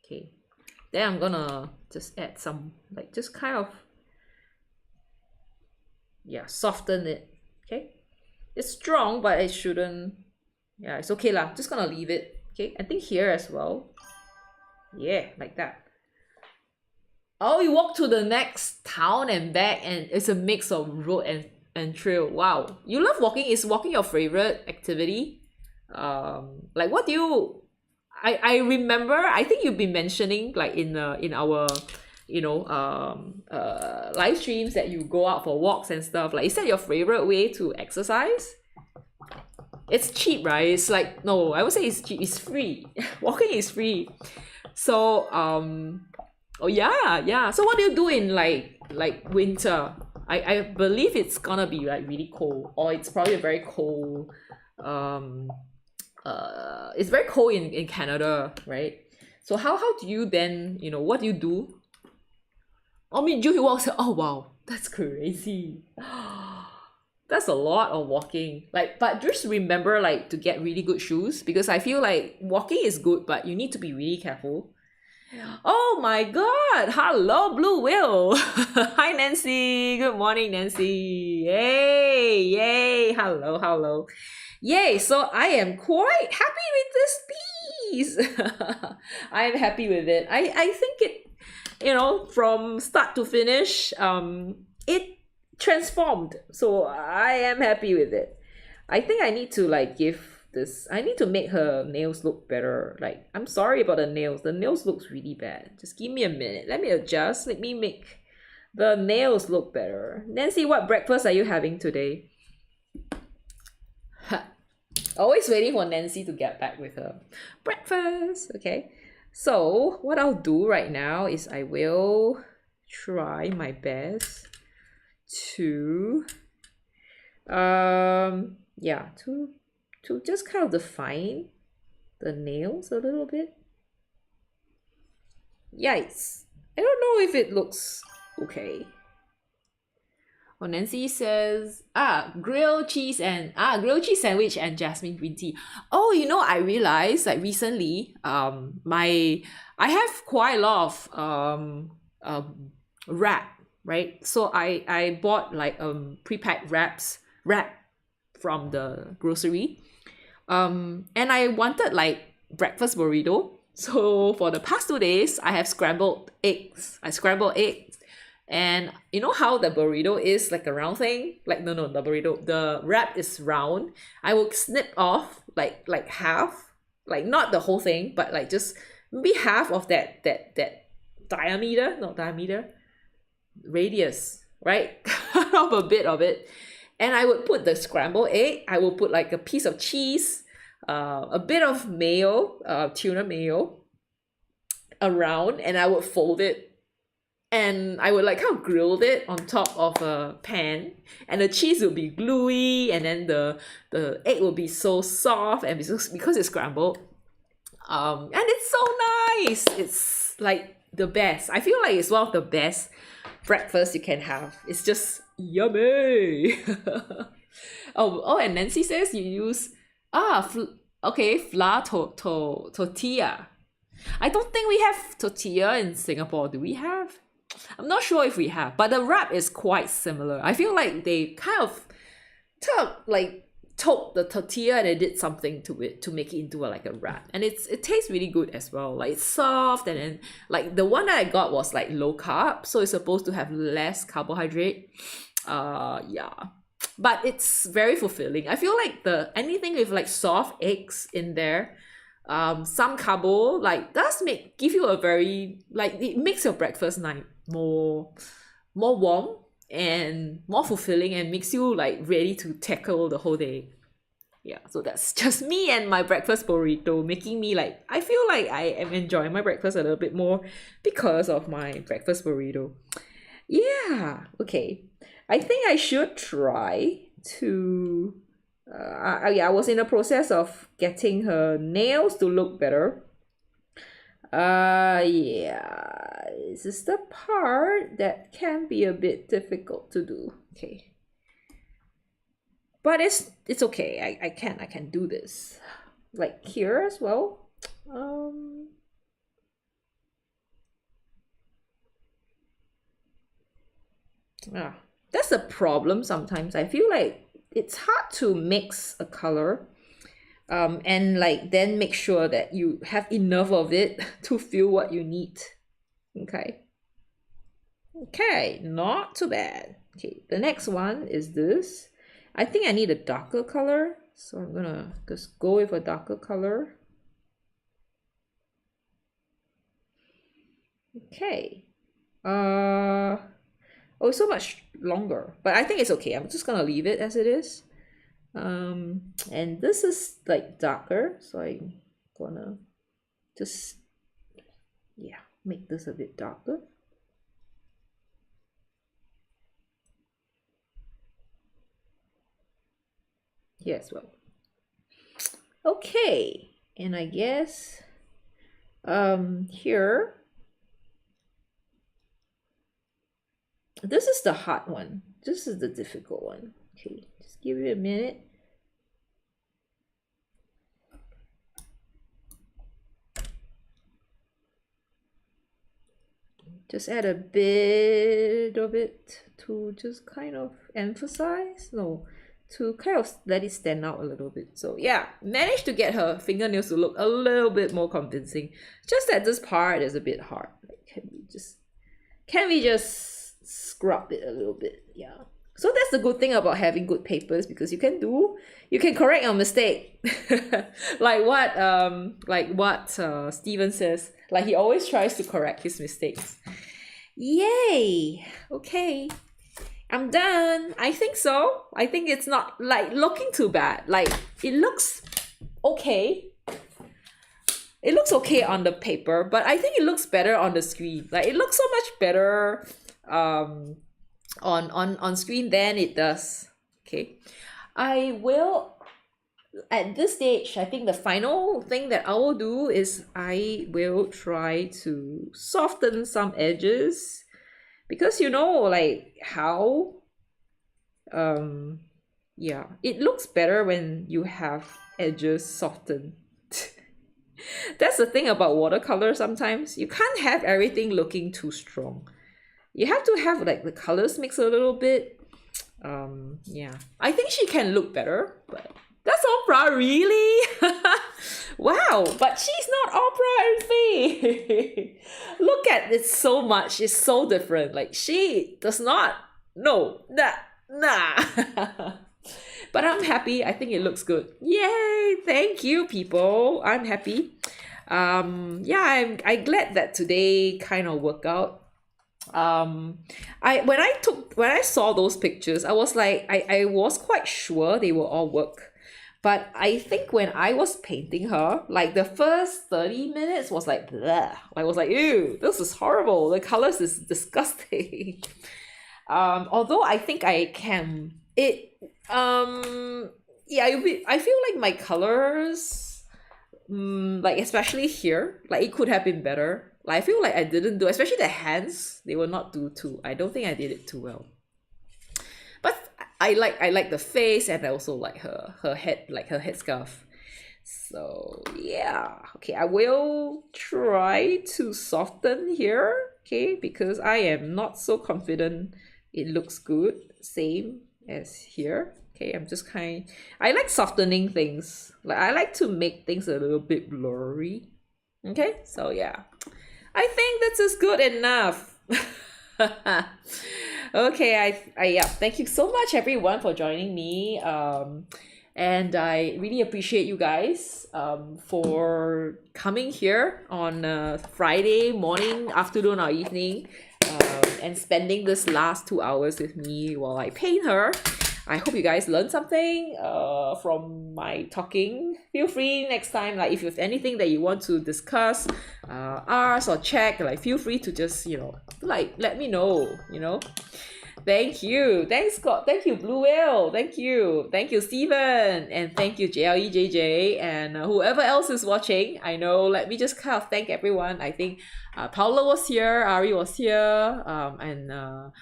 Okay, then I'm gonna just add some, like, just kind of, yeah, soften it. Okay, it's strong, but it shouldn't, yeah, it's okay lah. Just gonna leave it. Okay, I think here as well. Yeah, like that. Oh, you walk to the next town and back, and it's a mix of road and trail. Wow, you love walking. Is walking your favorite activity? Like, what do you, I remember, I think you've been mentioning like in our, you know, live streams that you go out for walks and stuff. Like, is that your favorite way to exercise? It's cheap, right? It's like, no, I would say it's cheap. It's free. Walking is free. So oh yeah. So what do you do in like winter? I believe it's gonna be like really cold, or it's probably a very cold, it's very cold in Canada, right? So how do you then, you know, what do you do? I mean, you walk. Oh wow, that's crazy. That's a lot of walking. Like, but just remember, like, to get really good shoes, because I feel like walking is good, but you need to be really careful. Oh my god, hello Blue Whale. Hi Nancy, good morning Nancy. Yay, hello. Yay, so I am quite happy with this piece. I'm happy with it. I think it, you know, from start to finish, it transformed. So I am happy with it. I think I need to like give this. I need to make her nails look better. Like, I'm sorry about the nails. The nails looks really bad. Just give me a minute. Let me adjust. Let me make the nails look better. Nancy, what breakfast are you having today? Ha. Always waiting for Nancy to get back with her breakfast. Okay. So what I'll do right now is I will try my best to yeah, to just kind of define the nails a little bit. Yikes. I don't know if it looks okay. Oh, Nancy says, grilled cheese sandwich and jasmine green tea. Oh, you know, I realized like recently, I have quite a lot of wrap, right? So I bought like pre-packed wrap from the grocery. And I wanted like breakfast burrito. So for the past 2 days, I have scrambled eggs. I scrambled eggs. And you know how the burrito is like a round thing? Like no, the burrito, the wrap is round. I will snip off like half, like not the whole thing, but like just maybe half of that diameter, not diameter, radius, right? Cut off a bit of it. And I would put the scrambled egg. I will put like a piece of cheese, a bit of mayo, tuna mayo around, and I would fold it. And I would like kind of grill it on top of a pan, and the cheese will be gluey, and then the egg will be so soft, and because it's scrambled, and it's so nice. It's like the best. I feel like it's one of the best breakfasts you can have. It's just yummy. And Nancy says you use flour tortilla. I don't think we have tortilla in Singapore. Do we have? I'm not sure if we have, but the wrap is quite similar. I feel like they kind of took the tortilla and they did something to it to make it into like a wrap, and it tastes really good as well. Like it's soft, and then like the one that I got was like low carb, so it's supposed to have less carbohydrate. Yeah, but it's very fulfilling. I feel like anything with like soft eggs in there, some carbo like does give you a very like it makes your breakfast night more warm and more fulfilling, and makes you like ready to tackle the whole day. Yeah, so that's just me and my breakfast burrito, making me like I feel like I am enjoying my breakfast a little bit more because of my breakfast burrito. Yeah, okay. I think I should try to I was in the process of getting her nails to look better. Yeah, this is the part that can be a bit difficult to do. Okay, but it's okay. I can do this. Like here as well. That's a problem sometimes. I feel like it's hard to mix a color and like then make sure that you have enough of it to feel what you need. Okay, not too bad. Okay, the next one is this. I think I need a darker color, so I'm gonna just go with a darker color. Okay. Oh, so much longer, but I think it's okay. I'm just gonna leave it as it is. And this is like darker, so I'm gonna just make this a bit darker. Here as well. Okay, and I guess here this is the hard one. This is the difficult one. Okay, just give it a minute. Just add a bit of it to just kind of emphasize. No, to kind of let it stand out a little bit. So yeah, managed to get her fingernails to look a little bit more convincing. Just that this part is a bit hard. Like, can we just scrub it a little bit? Yeah, So that's the good thing about having good papers, because you can correct your mistake. like what Steven says. Like he always tries to correct his mistakes. Yay! Okay. I'm done. I think so. I think it's not like looking too bad. Like it looks okay. It looks okay on the paper, but I think it looks better on the screen. Like it looks so much better on screen than it does. Okay. I will, at this stage, I think the final thing that I will do is I will try to soften some edges, because like how yeah, it looks better when you have edges softened. That's the thing about watercolor. Sometimes you can't have everything looking too strong. You have to have like the colors mix a little bit. Yeah, I think she can look better, but that's Oprah, really? Wow, but she's not Oprah and Faye. Look at it so much. It's so different. Like she does not. No, nah. But I'm happy. I think it looks good. Yay! Thank you, people. I'm happy. Yeah, I'm glad that today kind of worked out. When I saw those pictures, I was like, I was quite sure they will all work. But I think when I was painting her, like the first 30 minutes was like, bleh. I was like, ew, this is horrible. The colors is disgusting. Although I think I can, yeah, I feel like my colors, like especially here, like it could have been better. Like I feel like I didn't do, especially the hands, they will not do too. I don't think I did it too well. But I like the face, and I also like her head, like her headscarf. So yeah, okay, I will try to soften here, okay, because I am not so confident it looks good. Same as here. Okay, I'm just I like softening things. Like I like to make things a little bit blurry. Okay, so yeah, I think this is good enough. Okay, I yeah, thank you so much everyone for joining me. And I really appreciate you guys for coming here on Friday morning, afternoon, or evening, and spending this last 2 hours with me while I paint her. I hope you guys learned something from my talking. Feel free next time, like if you have anything that you want to discuss, ask or check, like feel free to just, like let me know, Thank you. Thanks, Scott. Thank you, Blue Whale. Thank you. Thank you, Steven. And thank you, JLEJJ. And whoever else is watching, I know, let me just kind of thank everyone. I think Paula was here, Ari was here, and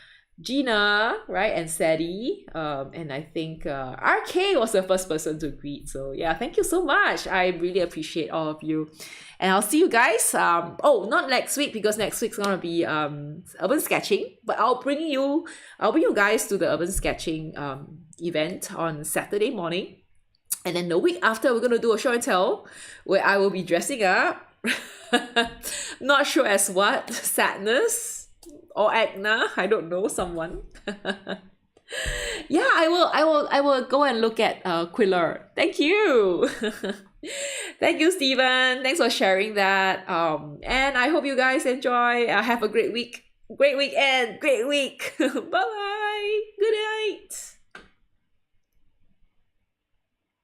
Gina, right? And Sadie. And I think RK was the first person to greet. So yeah, thank you so much. I really appreciate all of you. And I'll see you guys. Oh, not next week, because next week's gonna be urban sketching. But I'll bring you guys to the urban sketching event on Saturday morning. And then the week after, we're gonna do a show and tell where I will be dressing up. Not sure as what, Sadness or Agna. I don't know, someone. Yeah, I will go and look at Quiller. Thank you. Thank you, Steven. Thanks for sharing that. And I hope you guys enjoy. Have a great week, great weekend, great week. Bye bye.